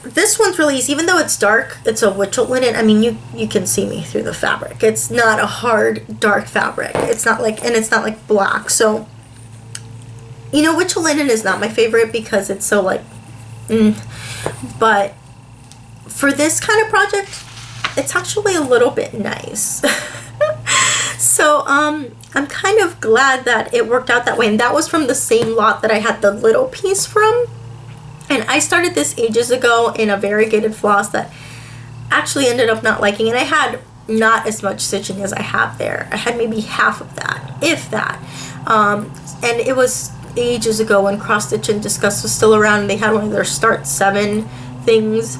this one's really easy. Even though it's dark, it's a Witchell linen. I mean, you can see me through the fabric. It's not a hard, dark fabric. It's not like, and it's not like black. So, you know, Witchell linen is not my favorite because it's so like, but for this kind of project, it's actually a little bit nice. So, I'm kind of glad that it worked out that way. And that was from the same lot that I had the little piece from. And I started this ages ago in a variegated floss that actually ended up not liking. And I had not as much stitching as I have there. I had maybe half of that, if that. And it was ages ago when Cross Stitch and Discuss was still around. And they had one of their Start 7 things.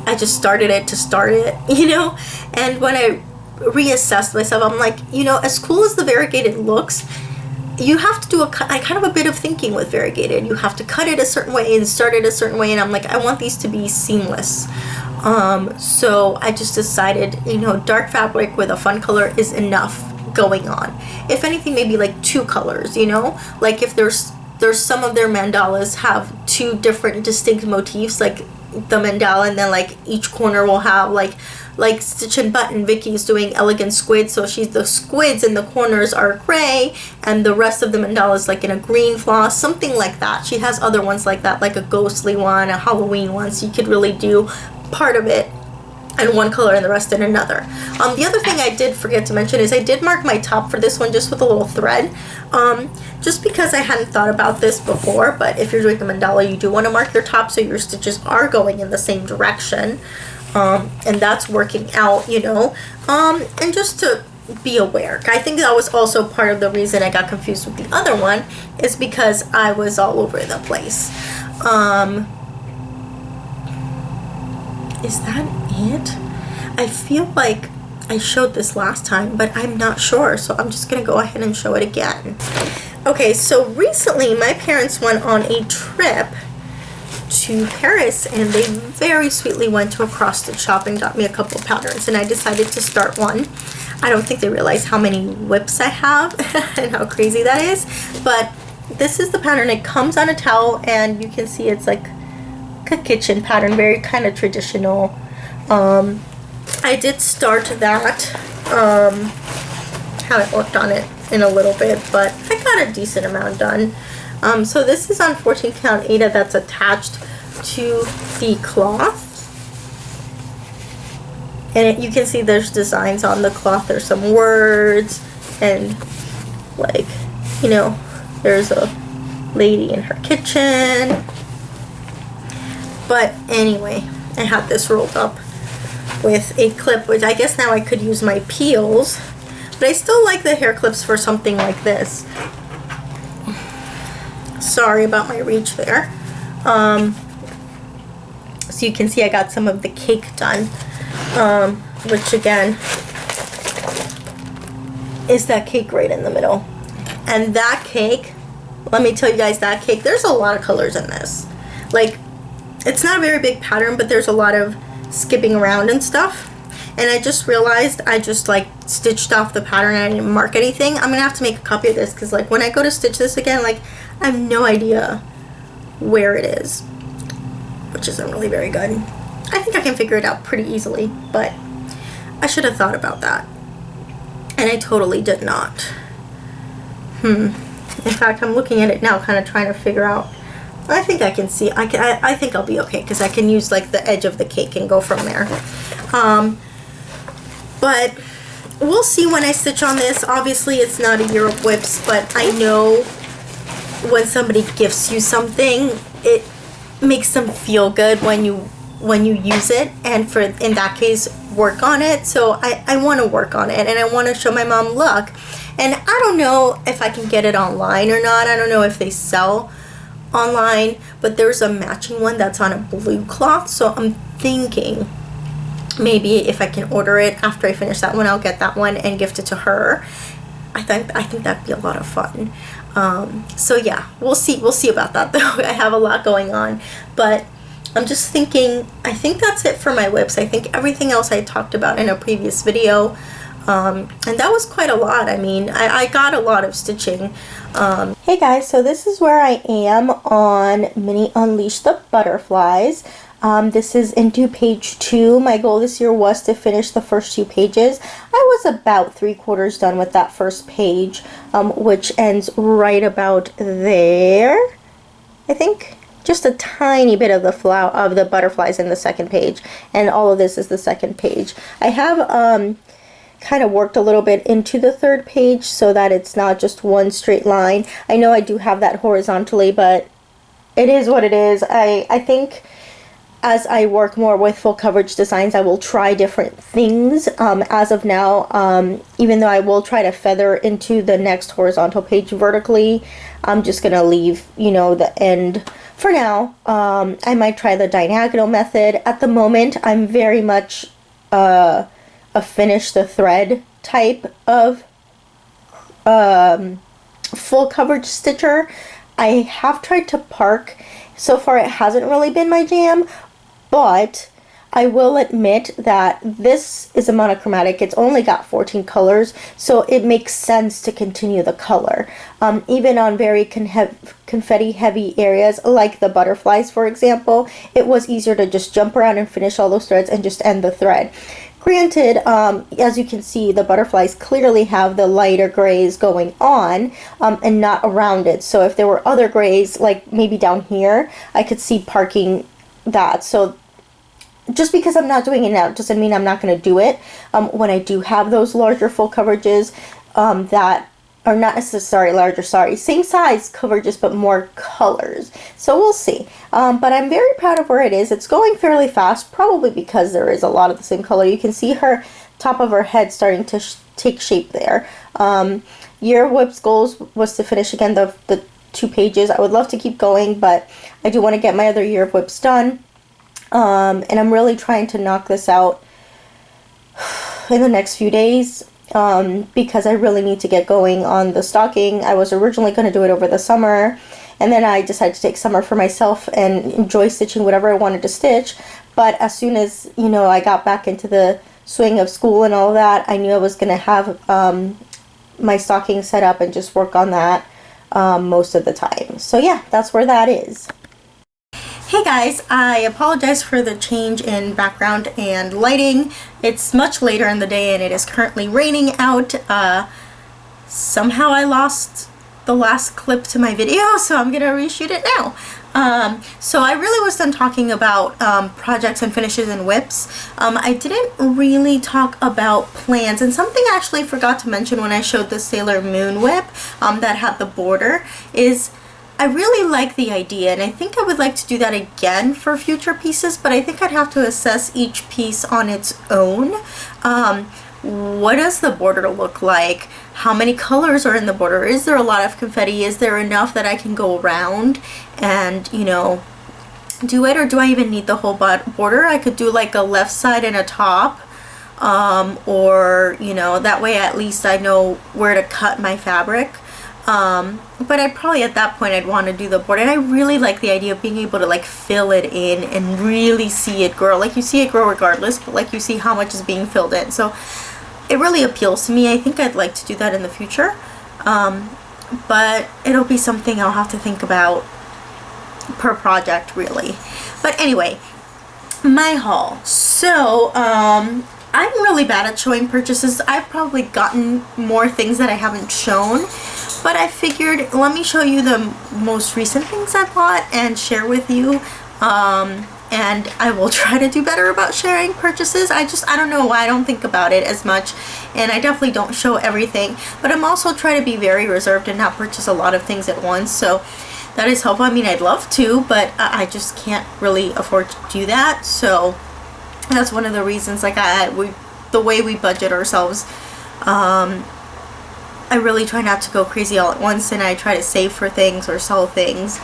I just started it to start it, you know? And when I reassessed myself, I'm like, you know, as cool as the variegated looks, you have to do a kind of a bit of thinking with variegated. You have to cut it a certain way and start it a certain way, and I'm like, I want these to be seamless. So I just decided, you know, dark fabric with a fun color is enough going on. If anything, maybe like 2 colors, you know? Like if there's some of their mandalas have 2 different distinct motifs, like the mandala, and then like each corner will have like Stitch and Button. Vicky's doing Elegant Squid, so the squids in the corners are gray and the rest of the mandala is like in a green floss, something like that. She has other ones like that, like a ghostly one, a Halloween one, so you could really do part of it in one color and the rest in another. The other thing I did forget to mention is I did mark my top for this one just with a little thread, just because I hadn't thought about this before. But if you're doing the mandala, you do want to mark your top so your stitches are going in the same direction, and that's working out, you know, and just to be aware. I think that was also part of the reason I got confused with the other one, is because I was all over the place. Is that it? I feel like I showed this last time, but I'm not sure, so I'm just gonna go ahead and show it again. Okay, so recently my parents went on a trip to Paris, and they very sweetly went to a Cross Stitch shop and got me a couple patterns, and I decided to start one. I don't think they realize how many whips I have and how crazy that is, but this is the pattern. It comes on a towel, and you can see it's like a kitchen pattern, very kind of traditional. I did start that, haven't worked on it in a little bit, but I got a decent amount done. So this is on 14 count Aida that's attached to the cloth, and you can see there's designs on the cloth. There's some words, and like, you know, there's a lady in her kitchen. But anyway, I had this rolled up with a clip, which I guess now I could use my peels, but I still like the hair clips for something like this. Sorry about my reach there. So you can see I got some of the cake done, which again is that cake right in the middle. And that cake, let me tell you guys, that cake, there's a lot of colors in this. Like, it's not a very big pattern, but there's a lot of skipping around and stuff. And I just realized I just like stitched off the pattern and I didn't mark anything. I'm gonna have to make a copy of this, because like when I go to stitch this again, like I have no idea where it is, which isn't really very good. I think I can figure it out pretty easily, but I should have thought about that, and I totally did not. In fact, I'm looking at it now, kind of trying to figure out. I think I can see. I think I'll be okay, because I can use like the edge of the cake and go from there. But we'll see when I stitch on this. Obviously, it's not a year of whips, but I know when somebody gifts you something, it makes them feel good when you use it, and for, in that case, work on it. So I want to work on it, and I want to show my mom, look. And I don't know if I can get it online or not. I don't know if they sell online, but there's a matching one that's on a blue cloth, so I'm thinking maybe if I can order it after I finish that one, I'll get that one and gift it to her. I think that'd be a lot of fun. So yeah, we'll see about that though. I have a lot going on, but I'm just thinking, I think that's it for my whips. I think everything else I talked about in a previous video. and that was quite a lot. I mean, I got a lot of stitching. Hey guys, so this is where I am on Mini Unleash the Butterflies. This is into page 2. My goal this year was to finish the first 2 pages. I was about 3/4 done with that first page, which ends right about there, I think. Just a tiny bit of the butterflies in the second page, and all of this is the second page. I have kind of worked a little bit into the third page so that it's not just one straight line. I know I do have that horizontally, but it is what it is. I think as I work more with full coverage designs, I will try different things. As of now, even though I will try to feather into the next horizontal page vertically, I'm just gonna leave, you know, the end for now. I might try the diagonal method. At the moment, I'm very much a finish the thread type of full coverage stitcher. I have tried to park. So far it hasn't really been my jam, but I will admit that this is a monochromatic. It's only got 14 colors, so it makes sense to continue the color. Even on very confetti heavy areas like the butterflies, for example, it was easier to just jump around and finish all those threads and just end the thread. Granted, as you can see, the butterflies clearly have the lighter grays going on and not around it. So if there were other grays, like maybe down here, I could see parking that. So just because I'm not doing it now doesn't mean I'm not going to do it when I do have those larger full coverages that are not necessarily larger, same size coverages but more colors. So we'll see. But I'm very proud of where it is. It's going fairly fast, probably because there is a lot of the same color. You can see her top of her head starting to take shape there. Year of Whip's goals was to finish again the 2 pages. I would love to keep going, but I do want to get my other Year of Whips done. And I'm really trying to knock this out in the next few days because I really need to get going on the stocking. I was originally going to do it over the summer, and then I decided to take summer for myself and enjoy stitching whatever I wanted to stitch. But as soon as, you know, I got back into the swing of school and all that, I knew I was going to have my stocking set up and just work on that most of the time. So yeah, that's where that is. Hey guys, I apologize for the change in background and lighting. It's much later in the day and it is currently raining out. Somehow I lost the last clip to my video, so I'm gonna reshoot it now. So I really was done talking about projects and finishes and whips. I didn't really talk about plans, and something I actually forgot to mention when I showed the Sailor Moon whip that had the border is I really like the idea, and I think I would like to do that again for future pieces, but I think I'd have to assess each piece on its own. What does the border look like? How many colors are in the border? Is there a lot of confetti? Is there enough that I can go around and, you know, do it? Or do I even need the whole border? I could do like a left side and a top, or, you know, that way at least I know where to cut my fabric. But I'd probably at that point I'd want to do the border, and I really like the idea of being able to like fill it in and really see it grow. Like you see it grow regardless, but like you see how much is being filled in. So it really appeals to me. I think I'd like to do that in the future, but it'll be something I'll have to think about per project really. But anyway, my haul. So I'm really bad at showing purchases. I've probably gotten more things that I haven't shown, but I figured let me show you the most recent things I bought and share with you, and I will try to do better about sharing purchases. I don't know why I don't think about it as much, and I definitely don't show everything, but I'm also trying to be very reserved and not purchase a lot of things at once, so that is helpful. I mean, I'd love to, but I just can't really afford to do that, so that's one of the reasons, like the way we budget ourselves, I really try not to go crazy all at once, and I try to save for things or sell things.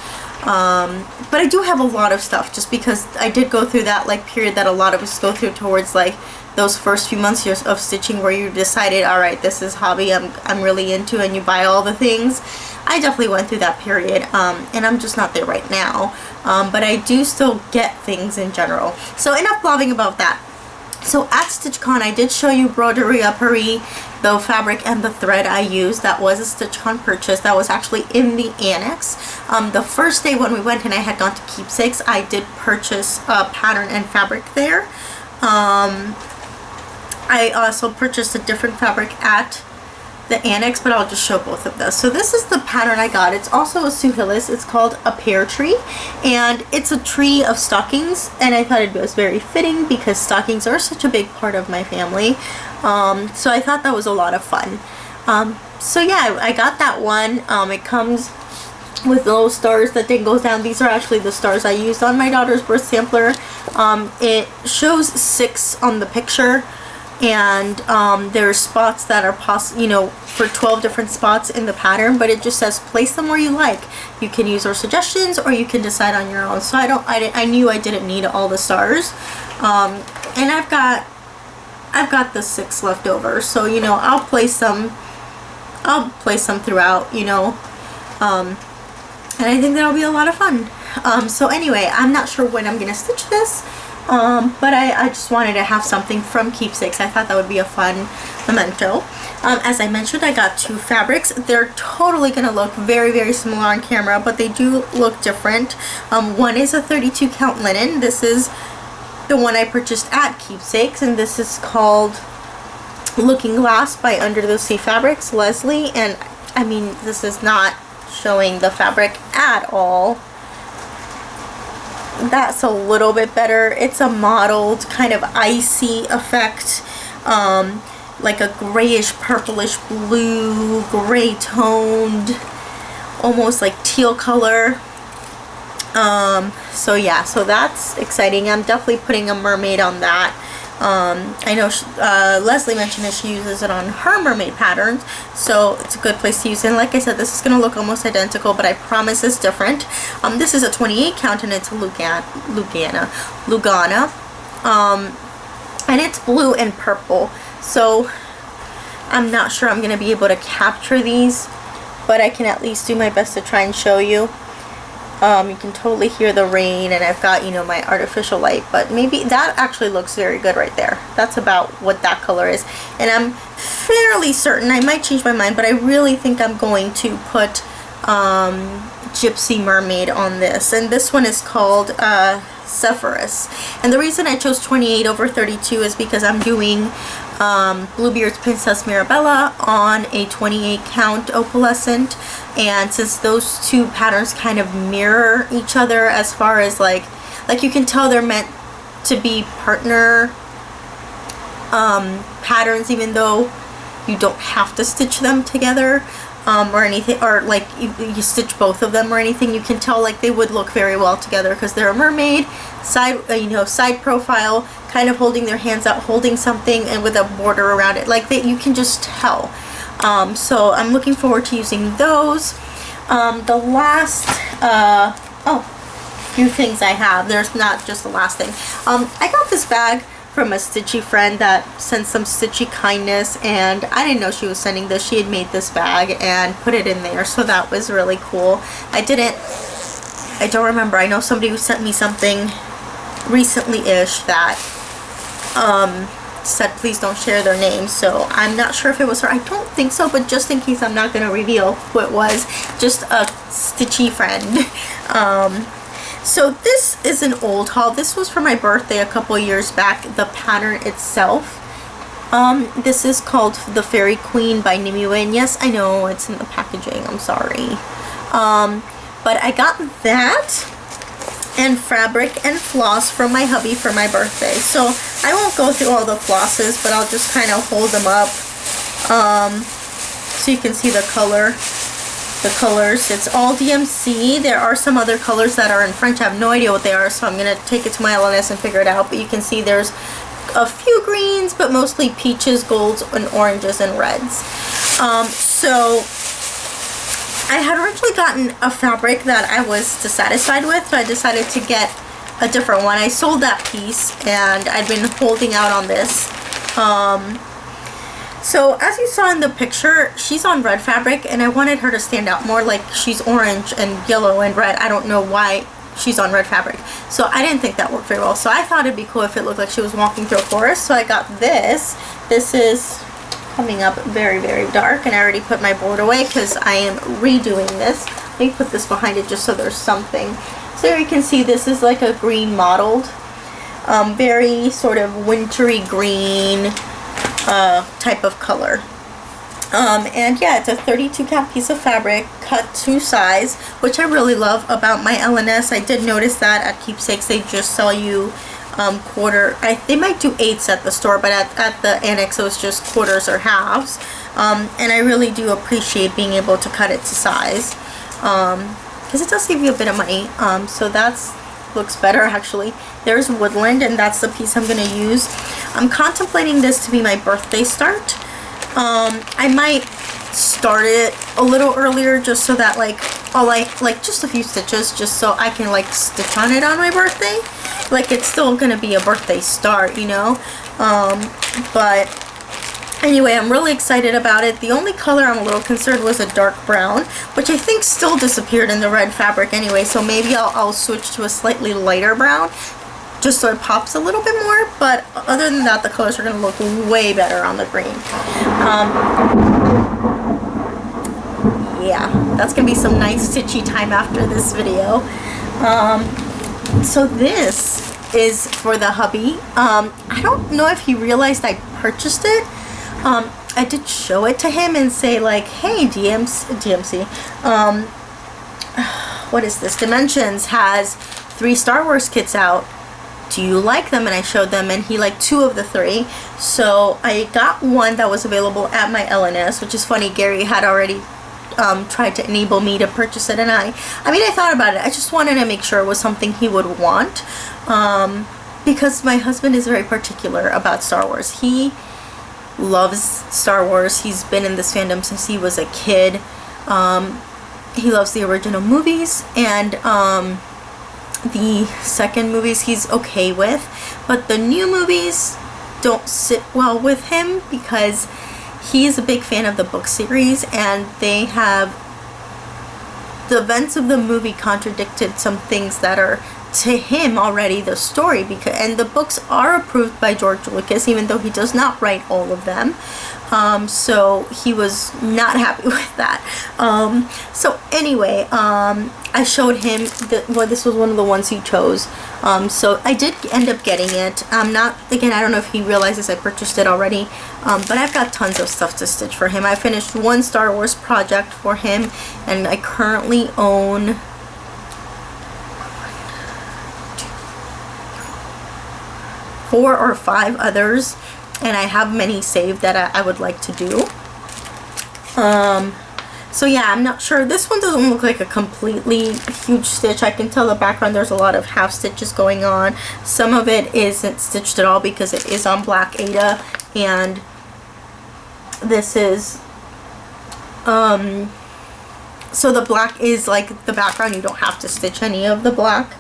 But I do have a lot of stuff just because I did go through that like period that a lot of us go through towards like those first few months of stitching where you decided, all right, this is hobby I'm really into, and you buy all the things. I definitely went through that period, and I'm just not there right now. But I do still get things in general. So enough blabbing about that. So at StitchCon, I did show you Broderie Paris, the fabric and the thread I used. That was a StitchCon purchase. That was actually in the annex. The first day when we went and I had gone to Keepsakes, I did purchase a pattern and fabric there. I also purchased a different fabric at the annex, but I'll just show both of those. So this is the pattern I got. It's also a Suhilis. It's called a pear tree, and it's a tree of stockings, and I thought it was very fitting because stockings are such a big part of my family. So I thought that was a lot of fun. So yeah, I got that one. It comes with little stars that then goes down. These are actually the stars I used on my daughter's birth sampler. It shows 6 on the picture, and there are spots that are for 12 different spots in the pattern, but it just says place them where you like. You can use our suggestions or you can decide on your own. So I knew I didn't need all the stars, and I've got the 6 left over, so I'll place them throughout, and I think that'll be a lot of fun. So anyway, I'm not sure when I'm gonna stitch this, but I just wanted to have something from Keepsakes. I thought that would be a fun memento. As I mentioned, I got 2 fabrics. They're totally gonna look very, very similar on camera, but they do look different. One is a 32 count linen. This is the one I purchased at Keepsakes, and this is called Looking Glass by Under the Sea Fabrics, Leslie. And I mean, this is not showing the fabric at all. That's a little bit better. It's a mottled kind of icy effect, like a grayish purplish blue, gray toned, almost like teal color. So yeah, so that's exciting. I'm definitely putting a mermaid on that. I know Leslie mentioned that she uses it on her mermaid patterns, so it's a good place to use it. And like I said, this is going to look almost identical, but I promise it's different. This is a 28 count, and it's a Lugana, and it's blue and purple. So I'm not sure I'm going to be able to capture these, but I can at least do my best to try and show you. You can totally hear the rain, and I've got, my artificial light, but maybe that actually looks very good right there. That's about what that color is. And I'm fairly certain, I might change my mind, but I really think I'm going to put Gypsy Mermaid on this. And this one is called Zephyrus. And the reason I chose 28 over 32 is because I'm doing Bluebeard's Princess Mirabella on a 28 count opalescent, and since those 2 patterns kind of mirror each other as far as like you can tell they're meant to be partner patterns, even though you don't have to stitch them together or anything, or like you stitch both of them or anything. You can tell like they would look very well together because they're a mermaid, side profile, kind of holding their hands out, holding something, and with a border around it. Like you can just tell. So I'm looking forward to using those. The last few things I have, there's not just the last thing. I got this bag from a stitchy friend that sent some stitchy kindness, and I didn't know she was sending this. She had made this bag and put it in there, so that was really cool. I don't remember. I know somebody who sent me something recently-ish that said please don't share their name, so I'm not sure if it was her. I don't think so, but just in case, I'm not going to reveal who it was. Just a stitchy friend. So this is an old haul. This was for my birthday a couple years back. The pattern itself, this is called The Fairy Queen by Nimue, and yes, I know it's in the packaging, I'm sorry. But I got that and fabric and floss from my hubby for my birthday. So I won't go through all the flosses, but I'll just kind of hold them up so you can see the colors. It's all DMC. There are some other colors that are in French. I have no idea what they are, so I'm going to take it to my LNS and figure it out. But you can see there's a few greens, but mostly peaches, golds, and oranges, and reds. So I had originally gotten a fabric that I was dissatisfied with, so I decided to get a different one. I sold that piece, and I'd been holding out on this. So as you saw in the picture, she's on red fabric, and I wanted her to stand out more. Like, she's orange and yellow and red. I don't know why she's on red fabric. So I didn't think that worked very well. So I thought it'd be cool if it looked like she was walking through a forest. So I got this. This is coming up very, very dark, and I already put my board away because I am redoing this. Let me put this behind it just so there's something. So here you can see this is like a green mottled, very sort of wintry green type of color. And yeah, it's a 32 count piece of fabric, cut to size, which I really love about my LNS. I did notice that at Keepsakes they just sell you quarter. They might do eighths at the store, but at the annex it was just quarters or halves. And I really do appreciate being able to cut it to size, because it does save you a bit of money. So that's looks better actually. There's Woodland, and that's the piece I'm going to use. I'm contemplating this to be my birthday start. I might start it a little earlier just so that like I'll like just a few stitches just so I can like stitch on it on my birthday. Like it's still gonna be a birthday start, you know. But anyway, I'm really excited about it. The only color I'm a little concerned was a dark brown, which I think still disappeared in the red fabric anyway, so maybe I'll switch to a slightly lighter brown just so it pops a little bit more. But other than that, the colors are going to look way better on the green. Yeah, that's going to be some nice stitchy time after this video. So this is for the hubby. I don't know if he realized I purchased it. I did show it to him and say like, hey, DMC, what is this? Dimensions has 3 Star Wars kits out. Do you like them? And I showed them, and he liked 2 of the 3. So I got one that was available at my LNS, which is funny. Gary had already tried to enable me to purchase it, and I mean, I thought about it. I just wanted to make sure it was something he would want, because my husband is very particular about Star Wars. He loves Star Wars. He's been in this fandom since he was a kid. He loves the original movies, and the second movies he's okay with, but the new movies don't sit well with him because he is a big fan of the book series, and they have the events of the movie contradicted some things that are to him already the story, because and the books are approved by George Lucas even though he does not write all of them. So he was not happy with that. So anyway, I showed him well, this was one of the ones he chose. So I did end up getting it. Again, I don't know if he realizes I purchased it already, but I've got tons of stuff to stitch for him. I finished 1 Star Wars project for him, and I currently own 4 or 5 others, and I have many saved that I would like to do. So yeah, I'm not sure. This one doesn't look like a completely huge stitch. I can tell the background there's a lot of half stitches going on. Some of it isn't stitched at all because it is on black Ada, and this is so the black is like the background. You don't have to stitch any of the black.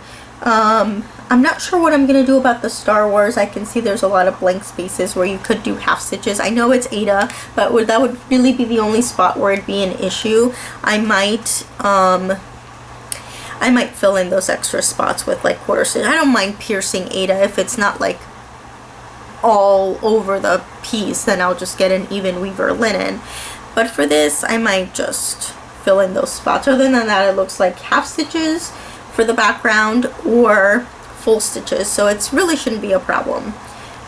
I'm not sure what I'm going to do about the Star Wars. I can see there's a lot of blank spaces where you could do half stitches. I know it's Ada, but that would really be the only spot where it'd be an issue. I might fill in those extra spots with like quarter stitch. I don't mind piercing Ada if it's not like all over the piece, then I'll just get an even weaver linen. But for this, I might just fill in those spots. Other than that, it looks like half stitches for the background or full stitches, so it really shouldn't be a problem.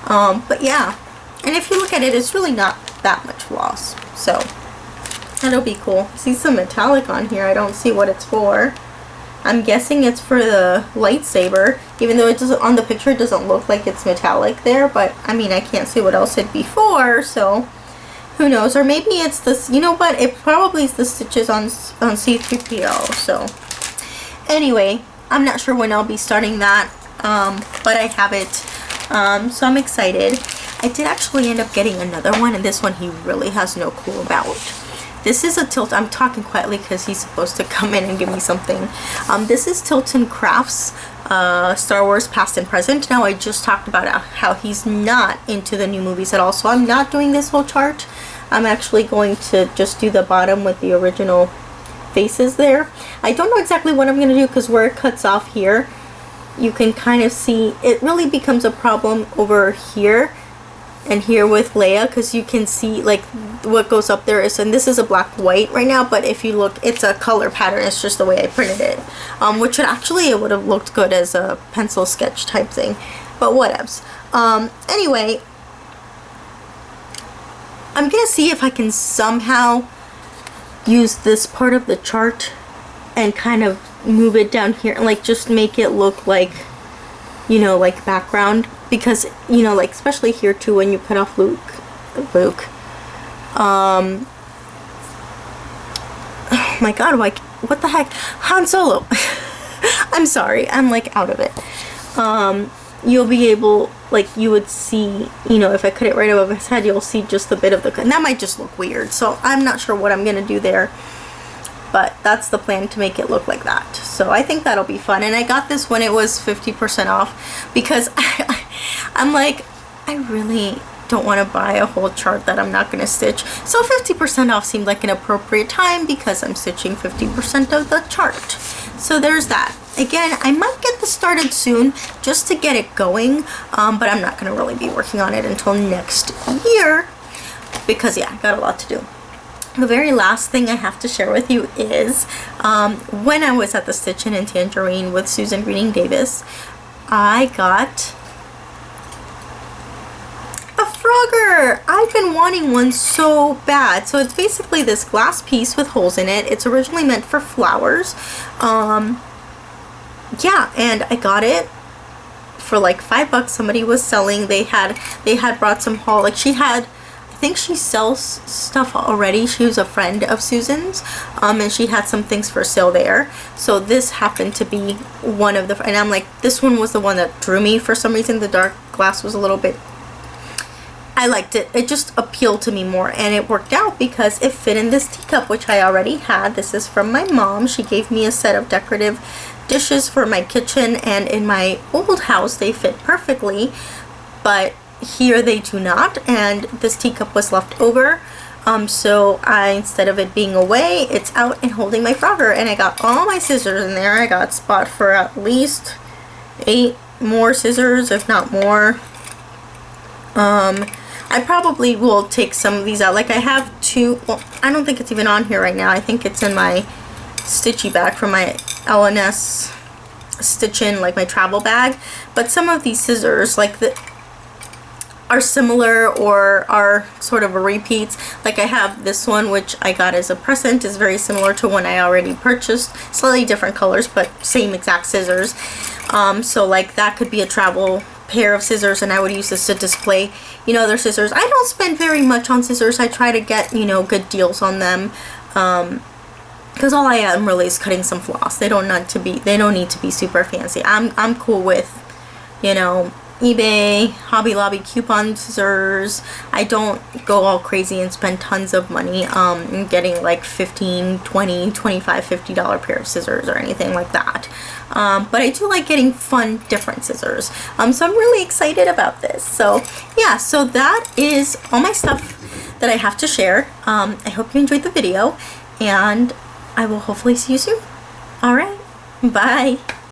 But yeah, and if you look at it, it's really not that much loss, so that'll be cool. See some metallic on here. I don't see what it's for. I'm guessing it's for the lightsaber, even though it doesn't, on the picture it doesn't look like it's metallic there, but I mean, I can't see what else it'd be for, so who knows. Or maybe it's this, you know what, it probably is the stitches on C3PO. So anyway, I'm not sure when I'll be starting that, but I have it, so I'm excited. I did actually end up getting another one, and this one he really has no clue about. This is a Tilt. I'm talking quietly because he's supposed to come in and give me something. This is Tilton Crafts, Star Wars Past and Present. Now, I just talked about how he's not into the new movies at all, so I'm not doing this whole chart. I'm actually going to just do the bottom with the original faces there. I don't know exactly what I'm going to do because where it cuts off here, you can kind of see it really becomes a problem over here and here with Leia, because you can see like what goes up there is, and this is a black white right now, but if you look, it's a color pattern. It's just the way I printed it, which would actually, it would have looked good as a pencil sketch type thing, but whatevs. Anyway, I'm gonna see if I can somehow use this part of the chart and kind of move it down here and like just make it look like, you know, like background, because, you know, like especially here too when you cut off Luke, oh my god, like what the heck, Han Solo. I'm sorry, I'm like out of it. You'll be able, like you would see, you know, if I cut it right above his head, you'll see just a bit of the cut. And that might just look weird, so I'm not sure what I'm gonna do there, but that's the plan, to make it look like that. So I think that'll be fun. And I got this when it was 50% off, because I'm like, I really don't want to buy a whole chart that I'm not going to stitch. So 50% off seemed like an appropriate time because I'm stitching 50% of the chart. So there's that. Again, I might get this started soon just to get it going, but I'm not going to really be working on it until next year because, yeah, I got a lot to do. The very last thing I have to share with you is when I was at the Stitchin' and Tangerine with Susan Greening Davis, I got a Frogger. I've been wanting one so bad. So it's basically this glass piece with holes in it. It's originally meant for flowers. Yeah, and I got it for like $5. Somebody was selling. They had brought some haul. Like she had, I think she sells stuff already. She was a friend of Susan's, and she had some things for sale there. So this happened to be one of the, and I'm like, this one was the one that drew me for some reason. The dark glass was a little bit, I liked it. It just appealed to me more, and it worked out because it fit in this teacup, which I already had. This is from my mom. She gave me a set of decorative dishes for my kitchen, and in my old house they fit perfectly, but here they do not, and this teacup was left over, so instead of it being away, it's out and holding my Frogger. And I got all my scissors in there. I got spot for at least 8 more scissors, if not more. I probably will take some of these out. Like I have 2, well, I don't think it's even on here right now. I think it's in my stitchy bag from my LNS Stitchin', like my travel bag. But some of these scissors, like are similar or are sort of a repeats. Like I have this one, which I got as a present, is very similar to one I already purchased. Slightly different colors, but same exact scissors. So like that could be a travel pair of scissors, and I would use this to display, you know, other scissors. I don't spend very much on scissors. I try to get, you know, good deals on them, because all I am really is cutting some floss. They don't need to be super fancy. I'm cool with, you know, eBay, Hobby Lobby coupon scissors. I don't go all crazy and spend tons of money getting like $15, $20, $25, $50 pair of scissors or anything like that. But I do like getting fun, different scissors. So I'm really excited about this. So yeah, so that is all my stuff that I have to share. I hope you enjoyed the video, and I will hopefully see you soon. Alright, bye!